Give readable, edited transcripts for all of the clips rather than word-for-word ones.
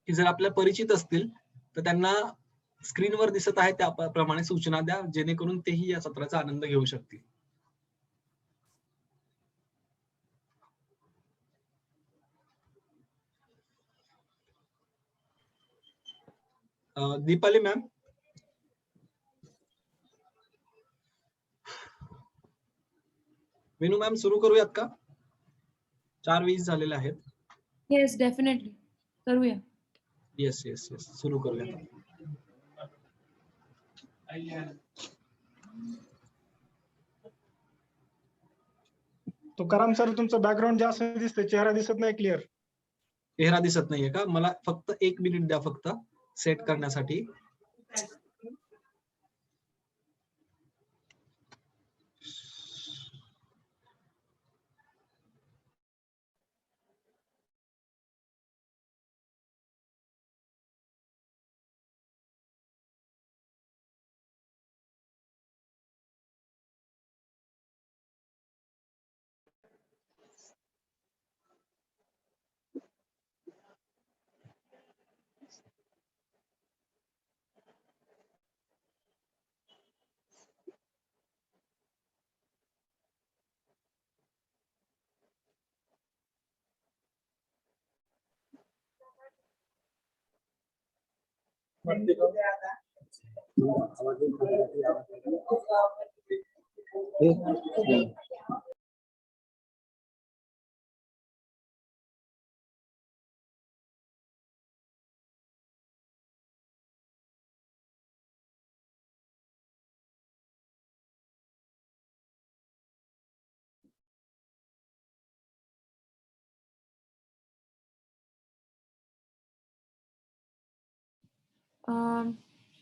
की जर आपल्या परिचित असतील तर त्यांना स्क्रीनवर दिसत आहे त्याप्रमाणे सूचना द्या, जेणेकरून तेही या सत्राचा आनंद घेऊ शकतील. दीपाली मॅम, विनू मॅम, सुरू करूयात का? 4:20 झालेले आहेत. येस, डेफिनेटली करूया. येस येस येस, सुरू करूया. तुकाराम सर, तुमचं बॅकग्राऊंड जास्त दिसतंय, चेहरा दिसत नाही क्लिअर. चेहरा दिसत नाहीये का? मला फक्त 1 मिनिट द्या फक्त सेट करण्यासाठी.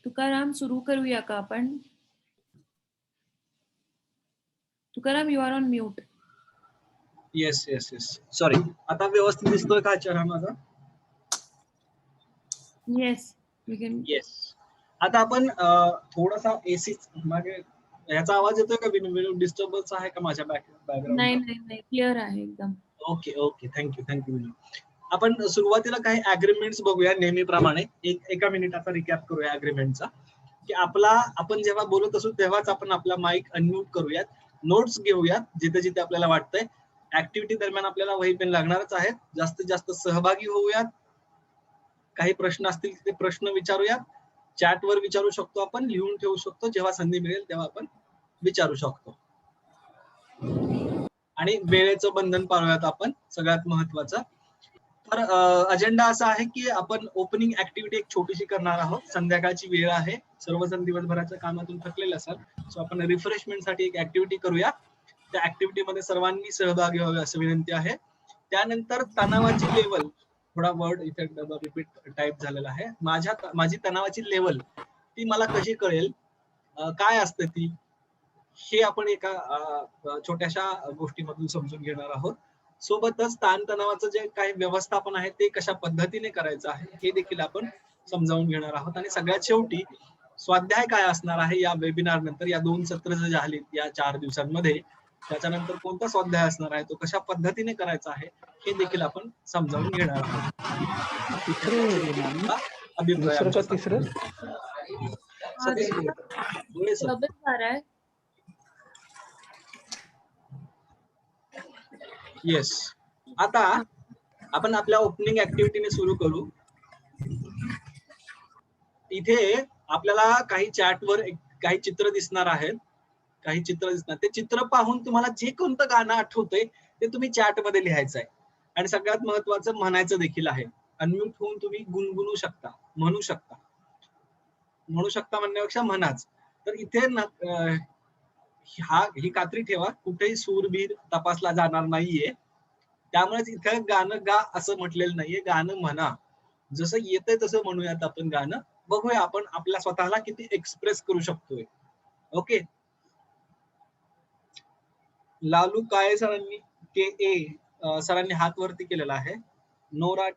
तुकाराम, सुरू करूया का आपण? Tukaram, you are on mute. Yes yes yes, sorry. आता व्यवस्थित दिसतोय का चेहरा माझा? Yes, we can. येस. आता आपण थोडासा एसी मागे याचा आवाज येतोय का? विनू, डिस्टर्बन्स आहे का माझ्या बॅकग्राऊंड? नाही नाही नाही, क्लिअर आहे एकदम. Okay okay, thank you Vinu. आपण सुरुवातीला काही अग्रीमेंट्स बघूया नेहमीप्रमाणे. एका मिनिटाचा रिकॅप करूया अग्रीमेंटचा. की आपण जेव्हा बोलत असू तेव्हाच आपण आपला माईक अनम्यूट करूयात, नोट्स घेऊयात जिथे जिथे आपल्याला वाटतंय. ऍक्टिव्हिटी दरम्यान आपल्याला वही पेन लागणारच आहेत. जास्तीत जास्त सहभागी होऊयात. काही प्रश्न असतील ते प्रश्न विचारूयात. चॅटवर विचारू शकतो, आपण लिहून ठेवू शकतो. जेव्हा संधी मिळेल तेव्हा आपण विचारू शकतो. आणि वेळेचं बंधन पाळूयात आपण, सगळ्यात महत्वाचं. तर अजेंडा असा आहे की आपण ओपनिंग ऍक्टिव्हिटी एक छोटीशी करणार आहोत. संध्याकाळची वेळ आहे, सर्वजण दिवसभराच्या कामातून थकलेले असाल, सो आपण रिफ्रेशमेंटसाठी एक ऍक्टिव्हिटी करूया. त्या ऍक्टिव्हिटीमध्ये सर्वांनी सहभागी व्हावे असं विनंती आहे. त्यानंतर तणावाची लेवल, थोडा वर्ड इथे डबल रिपीट टाईप झालेला आहे. माझी तणावाची लेवल ती मला कशी कळेल, काय असते ती, हे आपण एका छोट्याशा गोष्टीमधून समजून घेणार आहोत. सोबतच ताणतणावाचं जे काही व्यवस्थापन आहे ते कशा पद्धतीने करायचं आहे हे देखील आपण समजावून घेणार आहोत. आणि सगळ्यात शेवटी स्वाध्याय काय असणार आहे या वेबिनार नंतर, या 2 सत्र जे झालीत या 4 दिवसांमध्ये, त्याच्यानंतर कोणता स्वाध्याय असणार आहे, तो कशा पद्धतीने करायचा आहे हे देखील आपण समजावून घेणार आहोत. अभिप्राय येस. आता आपण आपल्या ओपनिंग ऍक्टिव्हिटीने सुरू करू. इथे आपल्याला काही चॅटवर काही चित्र दिसणार आहेत. ते चित्र पाहून तुम्हाला जे कोणतं गाणं आठवतंय ते तुम्ही चॅट मध्ये लिहायचं आहे. आणि सगळ्यात महत्वाचं म्हणायचं देखील आहे. अनम्यूट होऊन तुम्ही गुणगुणू शकता, म्हणू शकता म्हणण्यापेक्षा म्हणाच. तर इथे ही खात्री ठेवा, कुठेही सूरबीर तपासला जाणार नाहीये. त्यामुळेच इथं गाणं गा असं म्हटलेलं नाहीये, गाणं म्हणा. जसं येतंय तसं म्हणूयात आपण गाणं. बघूया आपण आपल्या स्वतःला किती एक्सप्रेस करू शकतोय. ओके. लालू काळे सरांनी सरांनी हात वरती केलेला आहे. नोरा,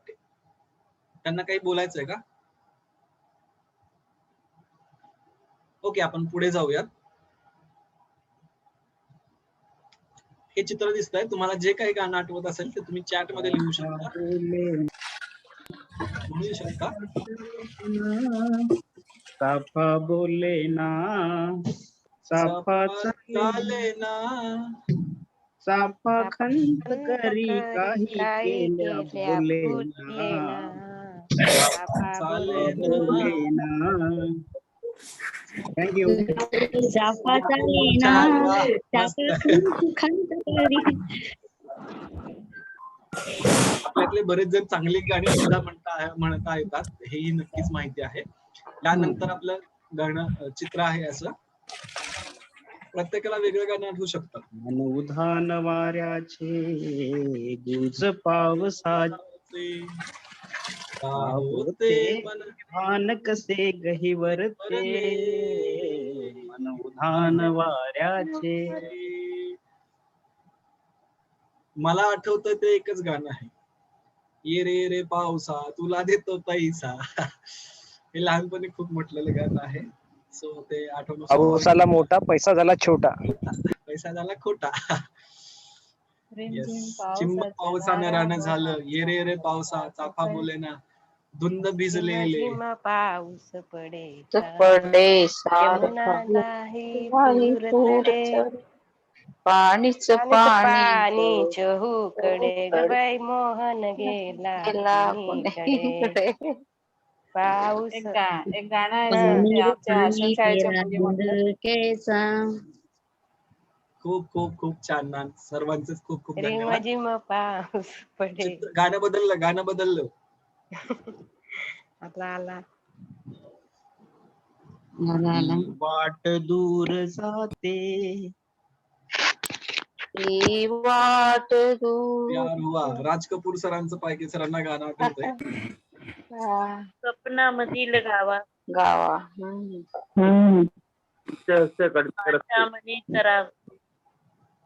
त्यांना काही बोलायचंय का? ओके, आपण पुढे जाऊयात. हे चित्र दिसतंय तुम्हाला, जे काही गाणं आठवत असेल ते तुम्ही चॅट मध्ये लिहू शकता. म्हणू शकता. चाफा बोले ना, चाफा चाले ना, चाफा खंत करी काही केल्या बोले ना, चाले बोले ना. ना. थँक्यू. चाफा चाले ना, छान, वा, चाफा मस्त. खंत करी. आपल्यातले बरेच जण चांगली गाणी सुद्धा म्हणता येतात, हेही नक्कीच माहिती आहे. त्यानंतर आपलं गाणं चित्र आहे असं. प्रत्येकाला वेगळं गाणं आठवू शकतं. मन उधाण वाऱ्याचे, गुज पावसाचे, होते मन भान कसे गहिवरते. मन उधाण वाऱ्याचे. मला आठवतं ते एकच गाणं आहे, ये रे रे पावसा तुला देतो पैसा. हे लहानपणी खूप म्हटलेलं गाणं आहे. सो ते आठवणं सोपं. पावसाला मोठा पैसा झाला छोटा. पैसा झाला खोटा. रिमझिम चिंब पावसाचं पावसानं रानं झालं, ये रे रे पावसा चाफा बोले ना, धुंद भिजलेले. पाऊस पडे पडे यमुना सारखा नाही पूर चढे, पाणीच पाणी चहूकडे ग बाई मोहन गेला कुणीकडे. पाऊस एक गाणं आहे पाणी ते आमच्या पाणी आश्रमशाळेच्या तेरा मुली रंग म्हणतात. कैसा. खूप खूप खूप छान ना, सर्वांचेच खूप खूप धन्यवाद. रिमझिम पाऊस पडे. गाणं बदललं, गाणं बदललं. आला आला. वाट दूर जाते, ती वाट दूर प्यार हुआ. राज कपूर सरांचं पायके सरांना गाणं आठवतंय. स्वप्नामधील गावा गावा. मनी करा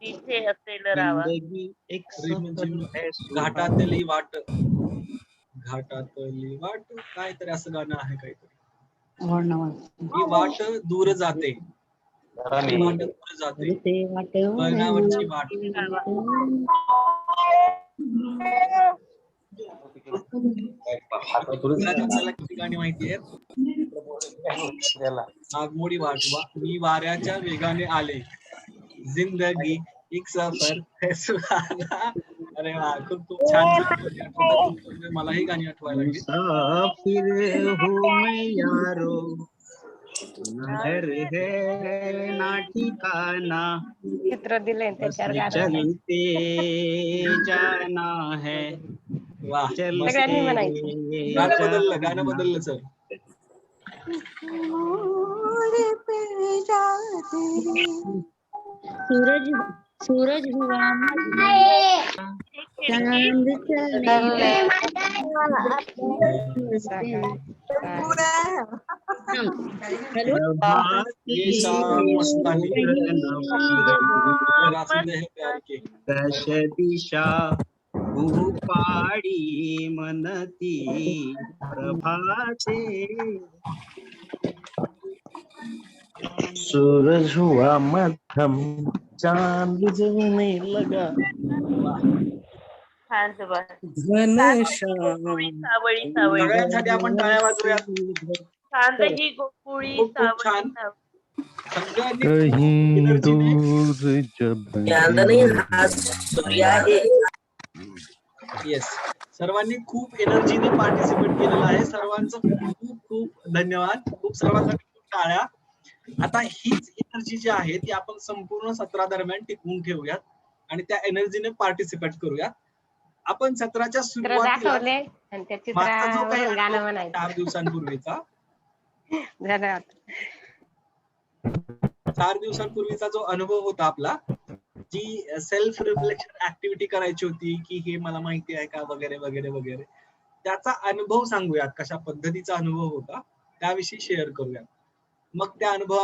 तिथे असेल रावा. जिंदगी एक रिमझिम सफर है घाटातली वाट, घाटातली वाट, काहीतरी असं गाणं आहे काहीतरी. ही वाट दूर जाते, ही वाट दूर जाते, ते वाट वळणावरची वाट. आपल्याला किती गाणी माहिती आहेत? नागमोडी वाट, मी वाऱ्याच्या वेगाने आले, जिंदगी एक सफर है सुहाना. अरे वा, खूप खूप छान. मलाही गाणी आठवायला लागली. मुसाफिर हूँ मैं यारो, ना घर है ना ठिकाना, चित्र दिले बस त्याच्यावर गाणं चलते जाना है. वा, सगळ्यांनी म्हणायचं. गाणं बदललं, गाणं बदललं सर. सूरज सूरज हुआ चांद चले. हेलो. ये शाम मस्तानी, रास्ते हैं प्यार के. दश दिशा भूपाडी मनती प्रभाते. सूरज हुआ मध्यम, चांद जलने लगा, घन सावळी सावळी सगळ्यांसाठी आपण टाळ्या वाजवूयात. शांत ही गोकुळी खूप खूप सावळी छान. सावळी. सगळ्यांनी कहीं एनर्जीने दूर जब येस, सर्वांनी खूप एनर्जीने पार्टिसिपेट केलेलं आहे. सर्वांचं खूप खूप धन्यवाद. खूप सर्वांसाठी खूप टाळ्या. आता हीच एनर्जी जी आहे ती आपण संपूर्ण सत्रा दरम्यान टिकवून ठेवूयात आणि त्या एनर्जीने पार्टिसिपेट करूयात. आपण सत्राच्या चित्र दाखवले सुरुवातीला आणि त्या मागचा जो काही चित्रावरून गाणं अनुभव म्हणायचं. 4 दिवसांपूर्वीचा धन्यवाद. 4 दिवसांपूर्वीचा जो अनुभव होता आपला, जी सेल्फ रिफ्लेक्शन ऍक्टिव्हिटी करायची होती की हे मला माहिती आहे का वगैरे वगैरे वगैरे, त्याचा अनुभव सांगूयात. कशा पद्धतीचा अनुभव होता त्याविषयी शेअर करूयात. मग त्या अनुभव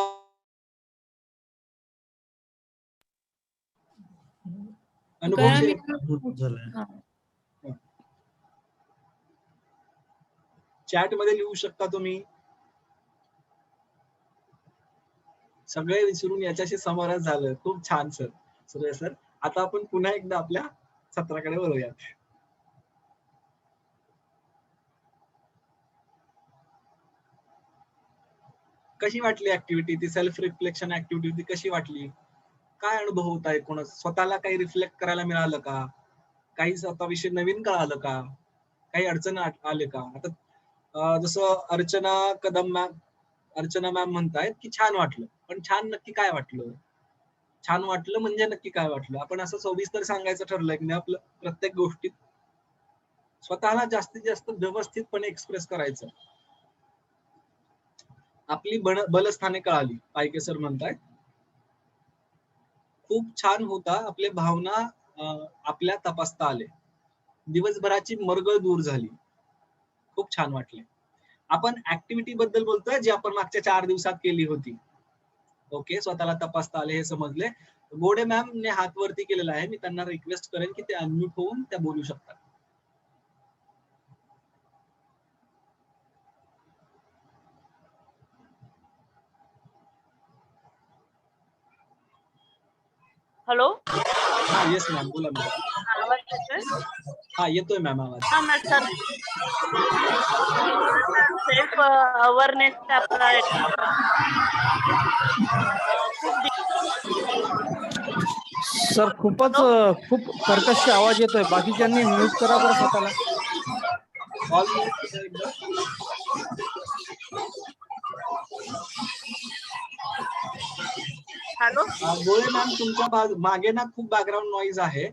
करा share चॅट मध्ये लिहू शकता तुम्ही. सगळे विसरून याच्याशी समरस झालं. खूप छान सर, सूर्य सर. आता आपण पुन्हा एकदा आपल्या सत्राकडे वळूयात. कशी वाटली ऍक्टिव्हिटी? ती सेल्फ रिफ्लेक्शन ऍक्टिव्हिटी होती, कशी वाटली? काय अनुभव होता एकूणच? स्वतःला काही रिफ्लेक्ट करायला मिळालं का? काही स्वतःविषयी नवीन कळालं का? काही अडचण आले का? आता जसं अर्चना मॅम म्हणतायत की छान वाटलं, पण छान नक्की काय वाटलं? छान वाटलं म्हणजे नक्की काय वाटलं? आपण असं सविस्तर सांगायचं ठरलंय की आपलं प्रत्येक गोष्टीत स्वतःला जास्तीत जास्त व्यवस्थितपणे एक्सप्रेस करायचं. आपली बलस्थाने कळाली, पायके सर म्हणतायत. खूप छान होता. आपले भावना आपल्या तपासता आले. दिवसभराची मरगळ दूर झाली. खूप छान वाटले. आपण ऍक्टिव्हिटी बद्दल बोलतोय जी आपण मागच्या 4 दिवसात केली होती. ओके, स्वतःला तपासता आले हे समजले. गोडे मॅम ने हात वरती केलेला आहे. मी त्यांना रिक्वेस्ट करेन की ते अनम्यूट होऊन त्या बोलू शकतात. हॅलो, हा येस मॅम, बोला मॅम. आवाज येतोय? हा येतोय मॅम आवाज. हा मॅम सर, सेल्फ अवेअरनेसचा आपला सर खूप कर्कश आवाज येतोय. बाकीच्यांनी म्यूट करा बरं स्वतःला. ऑल म्यूट करा एकदा. हॅलो, गोळे मॅम, तुमच्या मागे ना खूप बॅकग्राऊंड नॉईज आहे,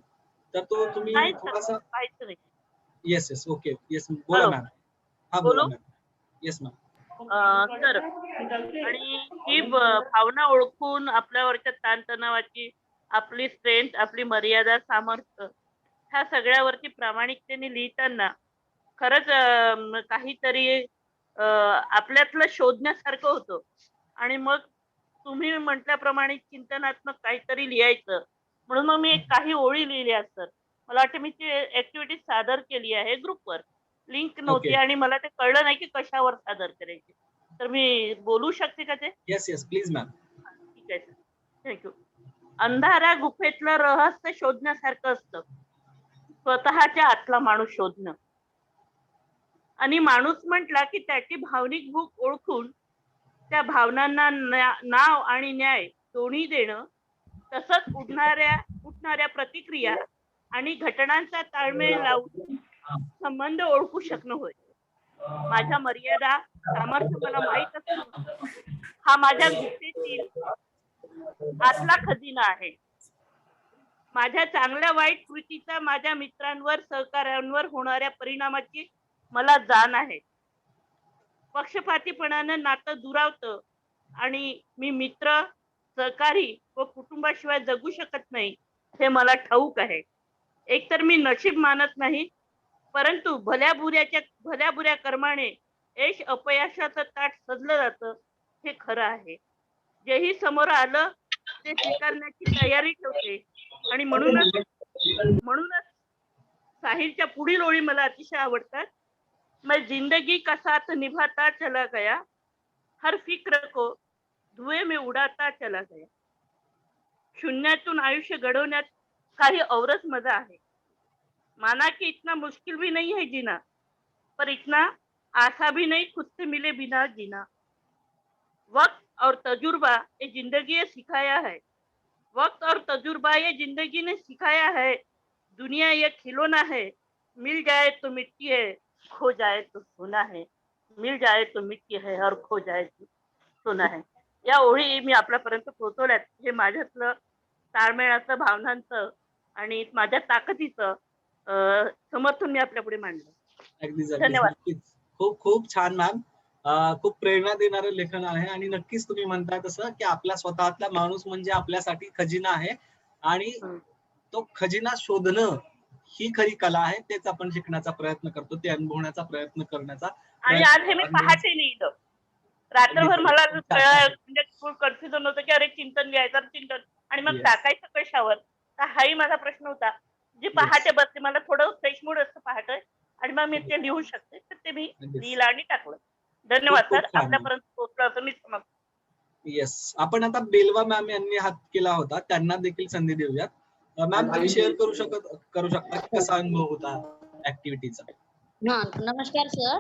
तर तो तुम्ही नाही थोडासा. सर, काहीच नाही. येस येस, ओके, येस बोला हॅलो. मॅम. हा बोला बोलू? मॅम. Yes ma'am. सर, आणि ही भावना ओळखून आपल्यावरच्या ताणतणावाची, आपली स्ट्रेंथ, आपली मर्यादा, सामर्थ्य ह्या सगळ्यावरती प्रामाणिकतेने लिहिताना खरंच काहीतरी आपल्यातलं शोधण्यासारखं होतं. आणि मग तुम्ही म्हटल्याप्रमाणे चिंतनात्मक काहीतरी लिहायचं, म्हणून मग मी काही ओळी लिहिल्या सर. मला वाटतं मी ती ऍक्टिव्हिटी सादर केली आहे ग्रुपवर. लिंक नव्हती आणि मला ते कळलं नाही की कशावर सादर करायची. तर मी बोलू शकते का ते? Yes yes, please ma'am. ठीक आहे सर, थँक्यू. अंधाऱ्या गुफेतलं रहस्य शोधण्यासारखं असतं स्वतःच्या आतला माणूस शोधणं. आणि माणूस म्हटला की त्याची भावनिक भूक ओळखून त्या भावनांना नाव आणि न्याय दोन्ही देणं, तसंच उठणाऱ्या प्रतिक्रिया आणि घटनांचा ताळमेळ लावून संबंध ओळखू शकणं होय. माझ्या मर्यादा, सामर्थ्य मला माहीत असणं हा माझ्या गुप्तेतील आतला खजिना आहे. माझ्या चांगल्या वाईट कृतीचा माझ्या मित्रांवर, सहकाऱ्यांवर होणाऱ्या परिणामाची मला जाण आहे. पक्षपातीपणानं नातं दुरावतं आणि मी मित्र, सहकारी व कुटुंबाशिवाय जगू शकत नाही हे मला ठाऊक आहे. एकतर मी नशीब मानत नाही, परंतु भल्या बुऱ्या कर्माने यश अपयशाचं ताट सजलं जातं हे खरं आहे. जेही समोर आलं ते स्वीकारण्याची तयारी ठेवते. आणि म्हणूनच साहिलच्या पुढील ओळी मला अतिशय आवडतात. मैं जिंदगी का साथ निभाता चला गया, हर फिक्र को धुएं में उडाता चला गया. शून्यातून आयुष्य घडवण्यात काही औरच मजा आहे. माना कि इतना मुश्किल भी नहीं है जीना, पर इतना आसा भी नहीं खुद से मिले बिना जीना. वक्त और तजुर्बा ये जिंदगी ने सिखाया है. वक्त और तजुर्बा ये जिंदगी ने सिखाया है. दुनिया ये खिलौना है, मिल जाए तो मिट्टी है, खो जाए तो सोना है. मिल जाए तो मिट्टी है और खो जाए तो सोना है. या ओळी मी आपल्यापर्यंत पोहोचवल्यात. हे माझ्यातलं ताळमेळाचं, भावनांचं आणि माझ्या ताकदीचं समर्थन मी आपल्या पुढे मांडलं. अगदीच धन्यवाद. नक्कीच. खूप खूप छान मॅम. खूप प्रेरणा देणारं लेखन आहे आणि नक्कीच तुम्ही म्हणताय तसं की आपला स्वतःतला माणूस म्हणजे आपल्यासाठी खजिना आहे आणि तो खजिना शोधणं ही खरी कला आहे. तेच आपण शिकण्याचा प्रयत्न करतो, ते अनुभवण्याचा प्रयत्न करण्याचा. आणि आज हे मी पहाटे लिहिलं. रात्रभर मला म्हणजे कन्फ्युजन होतं की अरे चिंतन लिहायचं, चिंतन आणि मग टाकायचं कशावर. तर हाही माझा प्रश्न होता. जे पहाटे बसते, मला थोडं फ्रेश मूड असतं पहाटे आणि मग मी ते लिहू शकते. तर ते मी लिहिलं आणि टाकलं. धन्यवाद खूप सर, छान. आपल्यापर्यंत पोहोचलं असं मी समजतो. येस, आपण आता बेलवा मॅम यांनी हात केला होता, त्यांना देखील संधी देऊयात. मॅम तुम्ही शेअर करू शकता की कसा अनुभव होता ऍक्टिव्हिटीचा? हा, नमस्कार सर.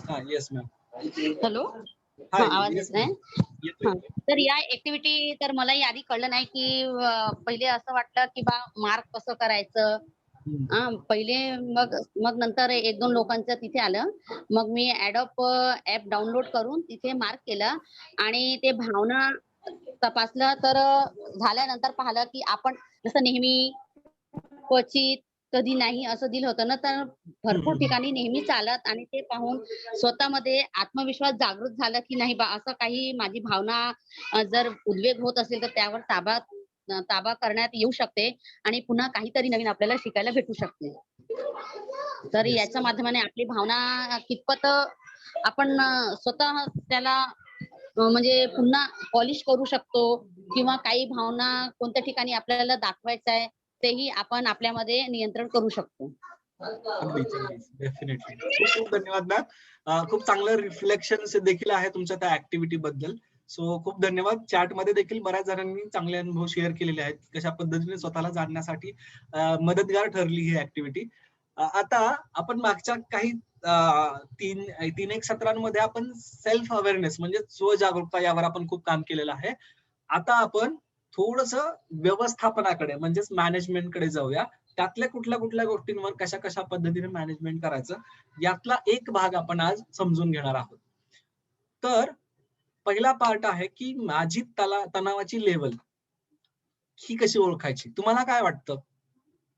हा येस मॅम. हॅलो. हा, आवाज yes, येत नाही. येतोय. तर या ऍक्टिव्हिटी तर मलाही आधी कळलं नाही की पहिले असं वाटलं की बा मार्क कसं करायचं. पहिले मग मग नंतर 1-2 लोकांचं तिथे आलं. मग मी ऍडॉप ऍप डाउनलोड करून तिथे मार्क केलं आणि ते भावना तपासलं. तर झाल्यानंतर पाहिलं की आपण जसं नेहमी, क्वचित, कधी नाही असं दिलं होतं ना, तर भरपूर ठिकाणी नेहमी चालत आणि ते पाहून स्वतःमध्ये आत्मविश्वास जागृत झाला की नाही बा असं काही माझी भावना जर उद्वेग होत असेल तर त्यावर ताबा करण्यात येऊ शकते आणि पुन्हा काहीतरी नवीन आपल्याला शिकायला भेटू शकते. तर Yes. याच्या माध्यमाने आपली भावना कितपत आपण स्वतः त्याला म्हणजे पुन्हा पॉलिश करू शकतो किंवा काही भावना कोणत्या ठिकाणी आपल्याला दाखवायचं आहे तेही आपण आपल्यामध्ये नियंत्रण करू शकतो. अगदीच डेफिनेटली. खूप खूप धन्यवाद मॅम. खूप चांगलं रिफ्लेक्शन देखील आहे तुमच्या त्या ऍक्टिव्हिटी बद्दल. सो खूप धन्यवाद. चॅट मध्ये देखील बऱ्याच जणांनी चांगले अनुभव शेअर केलेले आहेत. कशा पद्धतीने स्वतःला जाणण्यासाठी मदतगार ठरली ही ऍक्टिव्हिटी. आता आपण मागच्या काही 3-1 सत्रांमध्ये आपण सेल्फ अवेअरनेस म्हणजे स्वजागरूकता यावर आपण खूप काम केलेलं आहे. आता आपण थोडस व्यवस्थापनाकडे म्हणजेच मॅनेजमेंटकडे जाऊया. त्यातल्या कुठल्या गोष्टींवर कशा पद्धतीने मॅनेजमेंट करायचं यातला एक भाग आपण आज समजून घेणार आहोत. तर पहिला पार्ट आहे की माझी तणावाची लेवल ही कशी ओळखायची. तुम्हाला काय वाटतं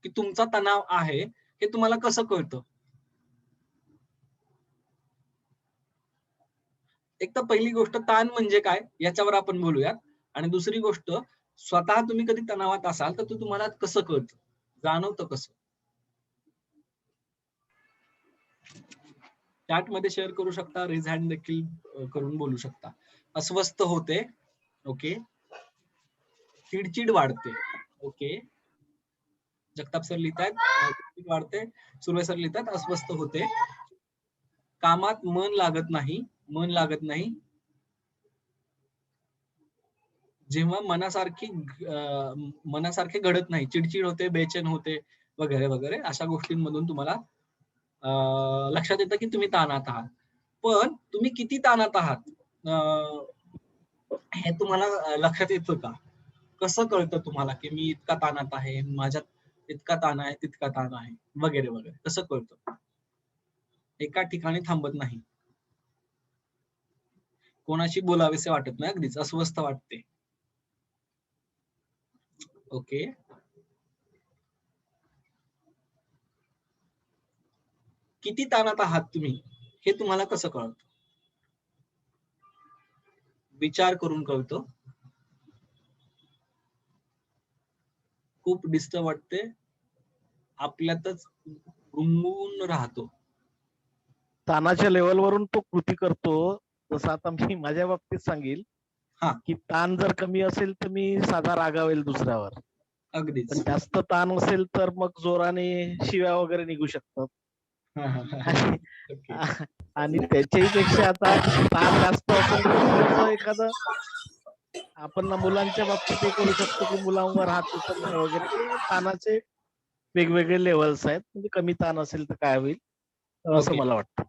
की तुमचा तणाव आहे हे तुम्हाला कसं कळतं? एक तर पहिली गोष्ट ताण म्हणजे काय याच्यावर आपण बोलूयात आणि दुसरी गोष्ट स्वतः तुम्ही कधी तणावात असाल तर तुम्हाला कसं कळतं, जाणवतं कसं? चॅट मध्ये शेअर करू शकता, रेज हँड देखील करून बोलू शकता. अस्वस्थ होते, ओके. चिडचिड वाढते, ओके. जगताप सर लिहितात चिडचिड वाढते, सुर्वे सर लिहितात अस्वस्थ होते. कामात मन लागत नाही. जेव्हा मनासारखे घडत नाही, चिडचिड होते, बेचैन होते वगैरे वगैरे अशा गोष्टींमधून तुम्हाला लक्षात येतं की तुम्ही ताणात आहात. पण तुम्ही किती ताणात आहात हे तुम्हाला लक्षात येतं का? कसं कळतं तुम्हाला की मी इतका ताणात आहे, माझ्यात इतका ताण आहे, तितका ताण आहे वगैरे वगैरे कसं कळतं? एका ठिकाणी थांबत नाही, कोणाशी बोलावेसे वाटत नाही, अगदीच अस्वस्थ वाटते, ओके. किती ताणात आहात तुम्ही हे तुम्हाला कसं कळतं? विचार करून कळतं. खूप डिस्टर्ब वाटते, आपल्यातच गुंगून राहतो. ताणाच्या लेवलवरून तो कृती करतो. जसं आता मी माझ्या बाबतीत सांगेल की ताण जर कमी असेल तर मी साधा रागावेल दुसऱ्यावर. अगदीच. पण जास्त ताण असेल तर मग जोराने शिव्या वगैरे निघू शकतात. आणि त्याच्याही पेक्षा आता ताण जास्त असेल तर एखादं आपण मुलांच्या बाबतीत हे करू शकतो की मुलांवर हात उचलणे वगैरे. ताणाचे वेगवेगळे लेवल्स आहेत. म्हणजे कमी ताण असेल तर काय होईल असं मला वाटतं.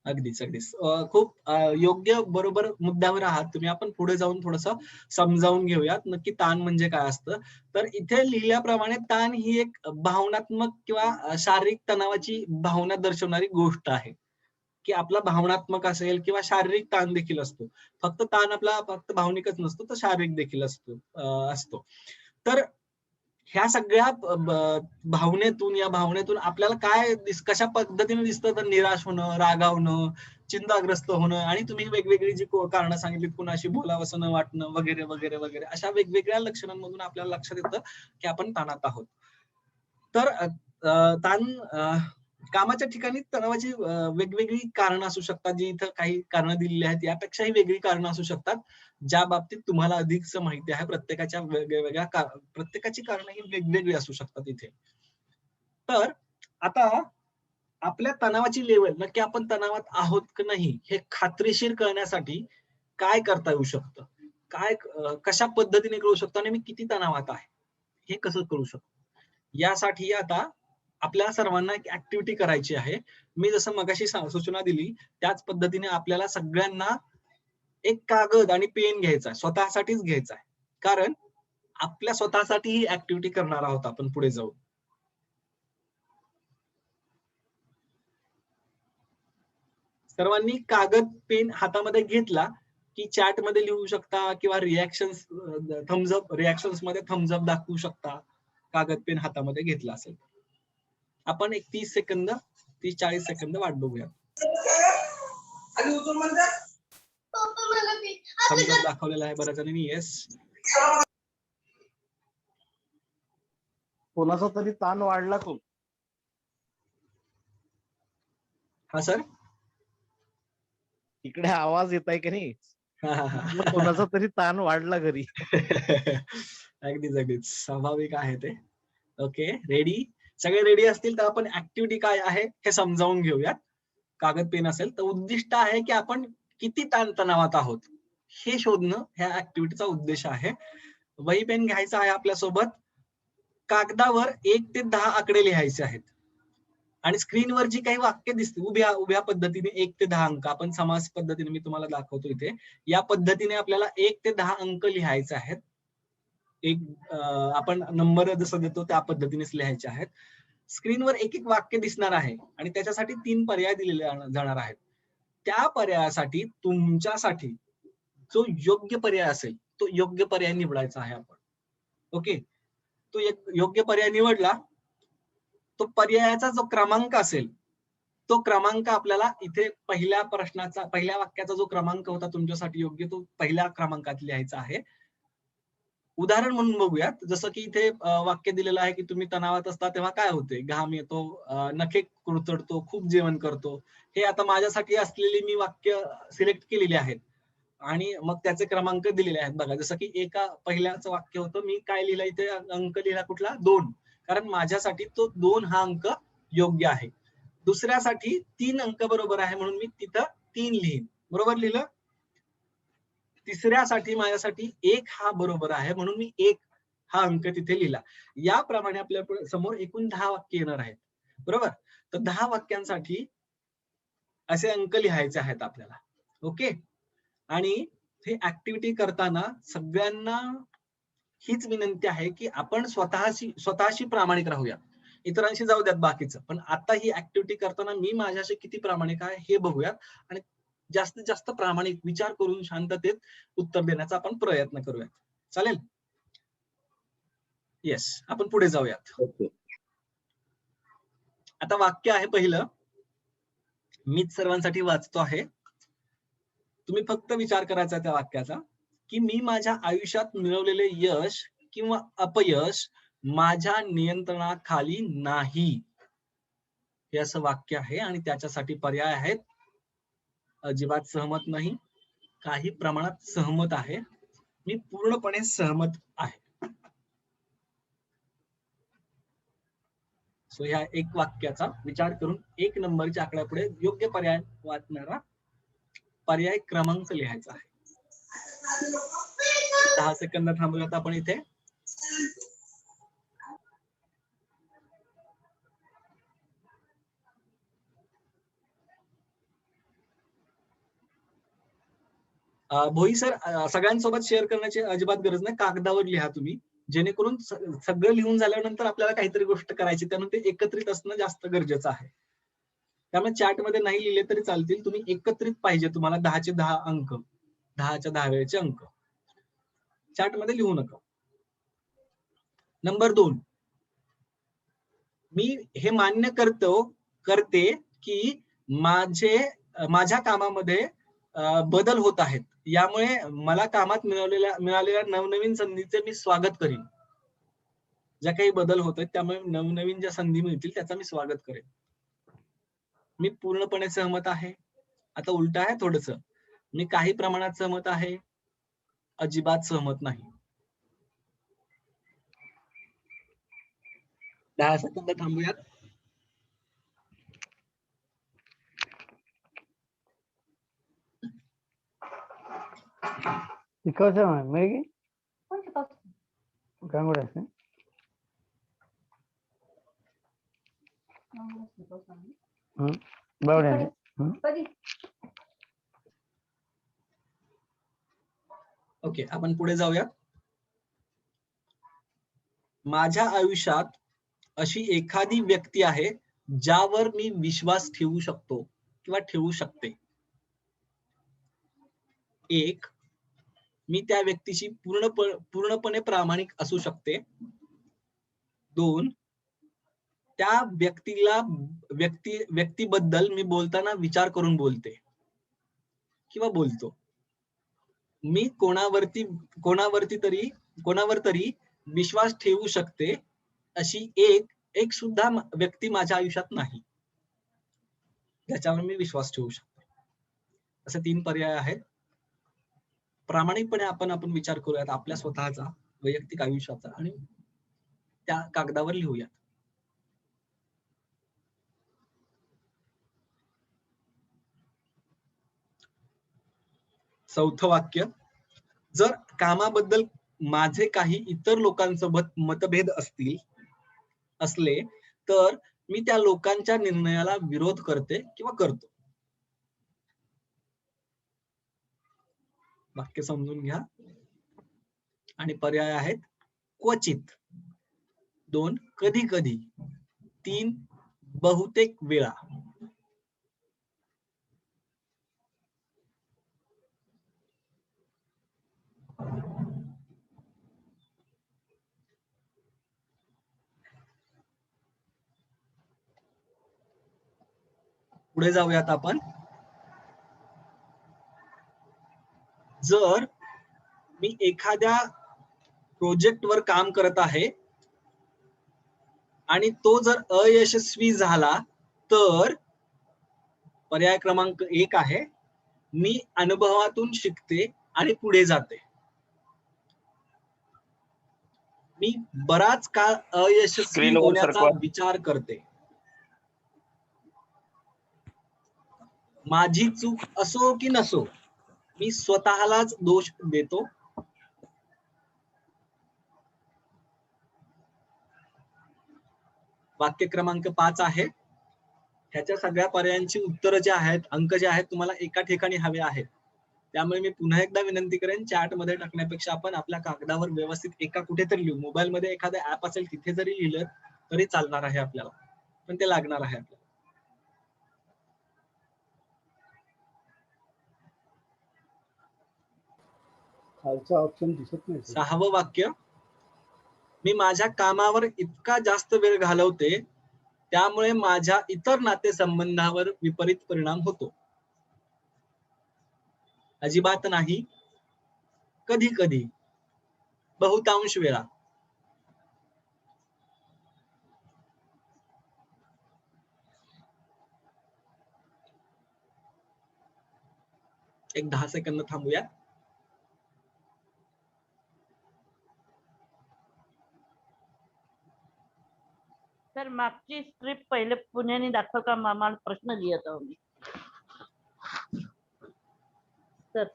अगदीच. खूप योग्य बरोबर मुद्द्यावर आहात तुम्ही. आपण पुढे जाऊन थोडंसं समजावून घेऊयात नक्की ताण म्हणजे काय असतं. तर इथे लिहिल्याप्रमाणे ताण ही एक भावनात्मक किंवा शारीरिक तणावाची भावना दर्शवणारी गोष्ट आहे की आपला भावनात्मक असेल किंवा शारीरिक ताण देखील असतो. फक्त ताण आपला फक्त भावनिकच नसतो, तर शारीरिक देखील असतो. तर ह्या सगळ्या या भावनेतून आपल्याला काय कशा पद्धतीने दिसतं, तर निराश होणं, रागावणं, चिंताग्रस्त होणं आणि तुम्ही वेगवेगळी जी कारणं सांगितलीत, कुणाशी बोलावंसं न वाटणं वगैरे वगैरे वगैरे अशा वेगवेगळ्या लक्षणांमधून आपल्याला लक्षात येतं की आपण ताणात आहोत. तर ताण कामाच्या ठिकाणी तणावाची वेगवेगळी कारणं असू शकतात, जी इथं काही कारणं दिलेली आहेत. यापेक्षाही वेगळी कारणं असू शकतात, ज्या बाबतीत तुम्हाला अधिकच माहिती आहे. प्रत्येकाची कारणं ही वेगवेगळी असू शकतात इथे. तर आता आपल्या तणावाची लेवल नक्की आपण तणावात आहोत की नाही हे खात्रीशीर कळण्यासाठी काय करता येऊ शकतं, कशा पद्धतीने कळू शकतो आणि मी किती तणावात आहे हे कसं कळू शकतो. यासाठी आता आपल्या सर्वांना एक ऍक्टिव्हिटी करायची आहे. मी जसं मगाशी सूचना दिली त्याच पद्धतीने आपल्याला सगळ्यांना एक कागद आणि पेन घ्यायचा आहे, स्वतःसाठीच घ्यायचा आहे, कारण आपल्या स्वतःसाठी ही ऍक्टिव्हिटी करणार आहोत आपण पुढे जाऊन. सर्वांनी कागद पेन हातामध्ये घेतला की चॅट मध्ये लिहू शकता किंवा रिॲक्शन्स थम्सअप रिॲक्शन्स मध्ये थम्सअप दाखवू शकता. कागद पेन हातामध्ये घेतला असेल आपण एक 30-40 सेकंद वाट बघूया. थम्सअप दाखवलेला आहे बऱ्याच जणांनी. येस, कोणाचा तरी ताण वाढला खूप. हा सर. इकडे आवाज येत आहे की नाही? म्हटलं कोणाचा तरी ताण वाढला घरी. अगदीच स्वाभाविक आहे ते. Okay, ready? सगळे रेडी असतील तर आपण ऍक्टिव्हिटी काय आहे हे समजावून घेऊयात. कागद पेन असेल तर उद्दिष्ट आहे की आपण किती ताणतणावात आहोत हे शोधणं ह्या ऍक्टिव्हिटीचा उद्देश आहे. वही पेन घ्यायचा आहे आपल्यासोबत. कागदावर 1 ते 10 आकडे लिहायचे आहेत आणि स्क्रीनवर जी काही वाक्य दिसते उभ्या पद्धतीने 1 ते 10 अंक, आपण समास पद्धतीने मी तुम्हाला दाखवतो इथे, या पद्धतीने आपल्याला 1 ते 10 अंक लिहायचे आहेत. आपण नंबर जसं देतो त्या पद्धतीनेच लिहायचे आहेत. स्क्रीनवर एक एक वाक्य दिसणार आहे आणि त्याच्यासाठी 3 पर्याय दिलेले जाणार आहेत. त्या पर्यायासाठी तुमच्यासाठी जो योग्य पर्याय असेल तो योग्य पर्याय निवडायचा आहे आपण. ओके, तो योग्य पर्याय निवडला, तो पर्यायाचा जो क्रमांक असेल तो क्रमांक आपल्याला इथे पहिल्या वाक्याचा जो क्रमांक होता तुमच्यासाठी योग्य, तो पहिल्या क्रमांकात लिहायचा आहे. उदाहरण म्हणून बघूयात. जसं की इथे वाक्य दिलेलं आहे की तुम्ही तणावात असता तेव्हा काय होते, घाम येतो, नखे कुरतडतो, खूप जेवण करतो. हे आता माझ्यासाठी असलेली मी वाक्य सिलेक्ट केलेली आहेत आणि मग त्याचे क्रमांक दिलेले आहेत बघा. जसं की पहिल्याचं वाक्य होतं, मी काय लिहिलं इथे, अंक लिहिला कुठला, 2, कारण माझ्यासाठी तो 2 हा अंक योग्य आहे. दुसऱ्यासाठी 3 अंक बरोबर आहे म्हणून मी तिथं 3 लिहीन, बरोबर लिहिलं. तिसऱ्यासाठी माझ्यासाठी 1 हा बरोबर आहे म्हणून मी 1 हा अंक तिथे लिहिला. याप्रमाणे आपल्या समोर एकूण 10 वाक्य येणार आहेत, बरोबर. तर 10 वाक्यांसाठी असे अंक लिहायचे आहेत आपल्याला. ओके, आणि हे ऍक्टिव्हिटी करताना सगळ्यांना हीच विनंती आहे की आपण स्वतःशी प्रामाणिक राहूया. इतरांशी जाऊ द्यात बाकीचं, पण आता ही ऍक्टिव्हिटी करताना मी माझ्याशी किती प्रामाणिक आहे हे बघूयात आणि जास्तीत जास्त प्रामाणिक विचार करून शांततेत उत्तर देण्याचा आपण प्रयत्न करूयात. चालेल? येस, आपण पुढे जाऊयात. आता वाक्य आहे पहिलं, मीच सर्वांसाठी वाचतो आहे. तुम्ही फक्त विचार करायचा त्या वाक्याचा की मी माझ्या आयुष्यात मिळवलेले यश किंवा अपयश माझ्या नियंत्रणाखाली नाही, हे असं वाक्य आहे. आणि त्याच्यासाठी पर्याय आहेत, अजिबात सहमत नाही, काही प्रमाणात सहमत आहे, मी पूर्णपणे सहमत आहे. सो ह्या एक वाक्याचा विचार करून 1 नंबरच्या आकड्यापुढे योग्य पर्याय वाचणारा पर्याय क्रमांक लिहायचा आहे. 10 सेकंद थांबूयात आपण इथे. भोई सर, सगळ्यांसोबत शेअर करण्याची अजिबात गरज नाही, कागदावर लिहा तुम्ही, जेणेकरून सगळं लिहून झाल्यानंतर आपल्याला काहीतरी गोष्ट करायची, त्यामुळे ते एकत्रित असणं जास्त गरजेचं आहे. त्यामुळे चॅट मध्ये नाही लिहिले तरी चालतील, तुम्ही एकत्रित पाहिजे तुम्हाला 10चे 10 अंक, 10च्या 10 वेळेचे अंक चॅट मध्ये लिहू नका. नंबर 2, मी हे मान्य करते की माझ्या कामामध्ये बदल होत आहेत, यामुळे मला कामात मिळालेल्या नवनवीन संधीचे मी स्वागत करीन. ज्या काही बदल होत आहेत त्यामुळे नवनवीन ज्या संधी मिळतील त्याचा मी स्वागत करेन. मी पूर्णपणे सहमत आहे. आता उलट आहे थोडस, मी काही प्रमाणात सहमत आहे, अजिबात सहमत नाही. 10 सेकंद थांबूयात. ओके, आपण पुढे जाऊया. माझ्या आयुष्यात अशी एखादी व्यक्ती आहे ज्यावर मी विश्वास ठेवू शकतो किंवा ठेवू शकते. 1, मी त्या व्यक्तीशी पूर्णपणे प्रामाणिक असू शकते. 2, त्या व्यक्तीबद्दल मी बोलताना विचार करून बोलते किंवा बोलतो. मी कोणावर तरी विश्वास ठेवू शकते अशी एक सुद्धा व्यक्ती माझ्या आयुष्यात नाही ज्याच्यावर मी विश्वास ठेवू शकते. असे 3 पर्याय आहेत. प्रामाणिकपणे आपण विचार करूयात आपल्या स्वतःचा वैयक्तिक आयुष्याचा आणि त्या कागदावर लिहूयात. चौथं वाक्य, जर कामाबद्दल माझे काही इतर लोकांसोबत मतभेद असले तर मी त्या लोकांच्या निर्णयाला विरोध करते किंवा करतो. वाक्य समजून घ्या. आणि पर्याय आहेत क्वचित, 2 कधी कधी, 3 बहुतेक वेळा. पुढे जाऊयात आपण. जर मी एखाद्या प्रोजेक्ट वर काम करत आहे आणि तो जर अयशस्वी झाला तर पर्याय क्रमांक 1 आहे, मी अनुभवातून शिकते आणि पुढे जाते. मी बराच काळ अयशस्वी होण्याचा विचार करते. माझी चूक असो की नसो, मी स्वतःलाच दोष देतो. वाक्य क्रमांक 5 आहे. ह्याच्या सगळ्या पर्यायांची उत्तरं जे आहेत, अंक जे आहेत, तुम्हाला एका ठिकाणी हवे आहेत. त्यामुळे मी पुन्हा एकदा विनंती करेन, चॅट मध्ये टाकण्यापेक्षा आपण आपल्या कागदावर व्यवस्थित एका कुठेतरी लिहू. मोबाईल मध्ये एखादं ऍप असेल तिथे जरी लिहिलं तरी चालणार आहे आपल्याला, पण ते लागणार आहे आपल्याला. खालचा ऑप्शन दिसत नाही. 6वं वाक्य, मी माझ्या कामावर इतका जास्त वेळ घालवते त्यामुळे माझ्या इतर नातेसंबंधावर विपरीत परिणाम होतो. अजिबात नाही, कधी कधी, बहुतांश वेळा. एक 10 सेकंद थांबूया. तर मागची स्क्रिप्ट पहिले पुण्याने दाखव का मामा, प्रश्न लिहित आहो मी. तर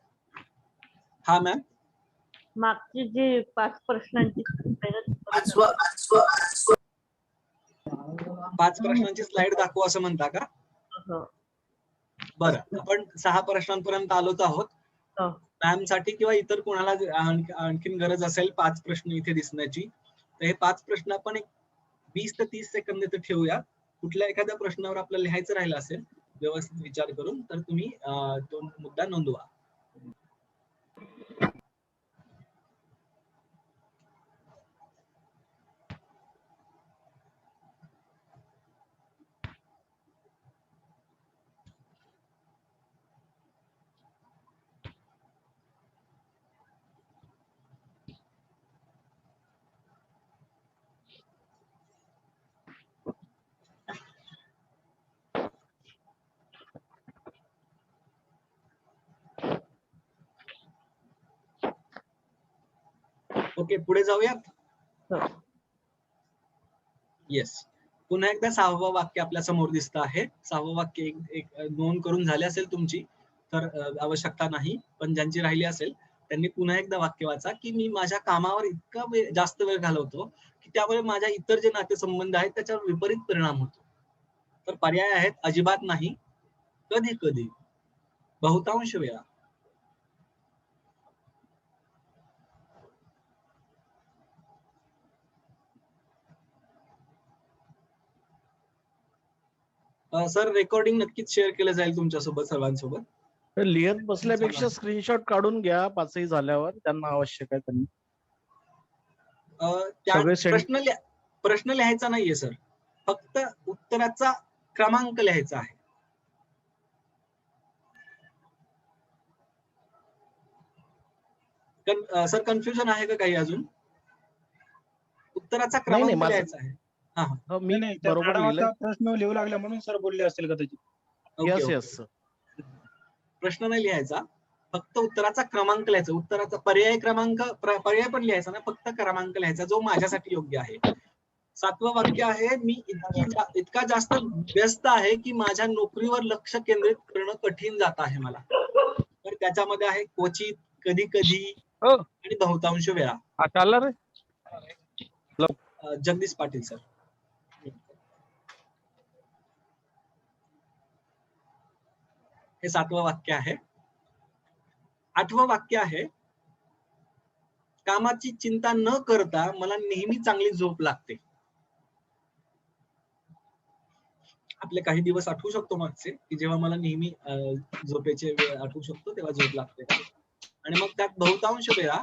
हा मॅम, मागची जी 5 प्रश्नांची 5 प्रश्नांची स्लाइड दाखवू असं म्हणता का? हो. बरं, आपण 6 प्रश्नांपर्यंत आलोच आहोत. मॅम साठी किंवा इतर कोणाला आणखीन गरज असेल 5 प्रश्न इथे दिसण्याची, तर हे 5 प्रश्न आपण एक 20 ते 30 सेकंद इथे ठेवूया. कुठल्या एखाद्या प्रश्नावर आपल्याला लिहायचं राहिलं असेल व्यवस्थित विचार करून, तर तुम्ही तो मुद्दा नोंदवा. ओके, पुढे जाऊयात. येस, पुन्हा एकदा 6वं वाक्य आपल्या समोर दिसत आहे. 6वं वाक्य एक नोंद करून झाली असेल तुमची तर आवश्यकता नाही, पण ज्यांची राहिली असेल त्यांनी पुन्हा एकदा वाक्य वाचा की मी माझ्या कामावर इतका जास्त वेळ घालवतो की त्यामुळे माझ्या इतर जे नातेसंबंध आहेत त्याच्यावर विपरीत परिणाम होतो. तर पर्याय आहेत अजिबात नाही, कधी कधी, बहुतांश वेळा. सर रेकॉर्डिंग नक्कीच शेअर केलं जाईल तुमच्यासोबत सर्वांसोबत. तर लिहित बसल्यापेक्षा स्क्रीनशॉट काढून घ्या 5ही झाल्यावर, त्यांना आवश्यक आहे त्यांनी. त्या सगळे प्रश्न लिहायचा नाहीये सर, फक्त उत्तराचा क्रमांक लिहायचा आहे. सर कन्फ्युजन आहे का काही अजून? उत्तराचा नाही, क्रमांक माझं- लिहायचा आहे. हा हा हो, मी नाही, त्या बरोबर मॅडम लिहिलंय. आता प्रश्न लिहू लागल्या म्हणून सर बोलले असतील कदाचित. Okay, yes okay. यस. प्रश्न नाही लिहायचा, फक्त उत्तराचा क्रमांक लिहायचा. उत्तराचा पर्याय क्रमांक पर्याय पण लिहायचा ना, फक्त क्रमांक लिहायचा जो माझ्यासाठी योग्य आहे. 7वं वाक्य आहे, मी इतका जास्त व्यस्त आहे की माझ्या नोकरीवर लक्ष केंद्रित करणं कठीण जात आहे मला. तर त्याच्यामध्ये आहे क्वचित, कधी कधी हो. आणि बहुतांश वेळा. चालला रे. जगदीश पाटील सर. हे 7वं वाक्य आहे. 8वं वाक्य आहे, कामाची चिंता न करता मला नेहमी चांगली झोप लागते. आपले काही दिवस आठवू शकतो मागचे की जेव्हा मला नेहमी झोपेचे वेळ आठवू शकतो तेव्हा झोप लागते. आणि मग त्यात बहुतांश वेळा,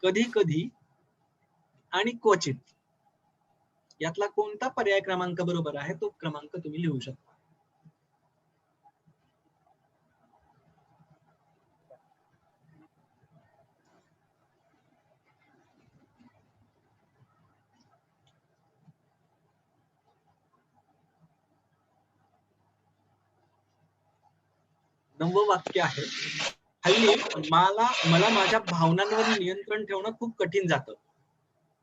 कधी कधी आणि क्वचित, यातला कोणता पर्याय क्रमांक बरोबर आहे तो क्रमांक तुम्ही लिहू शकता. नववं वाक्य आहे, हल्ली मला माझ्या भावनांवर नियंत्रण ठेवणं खूप कठीण जातं.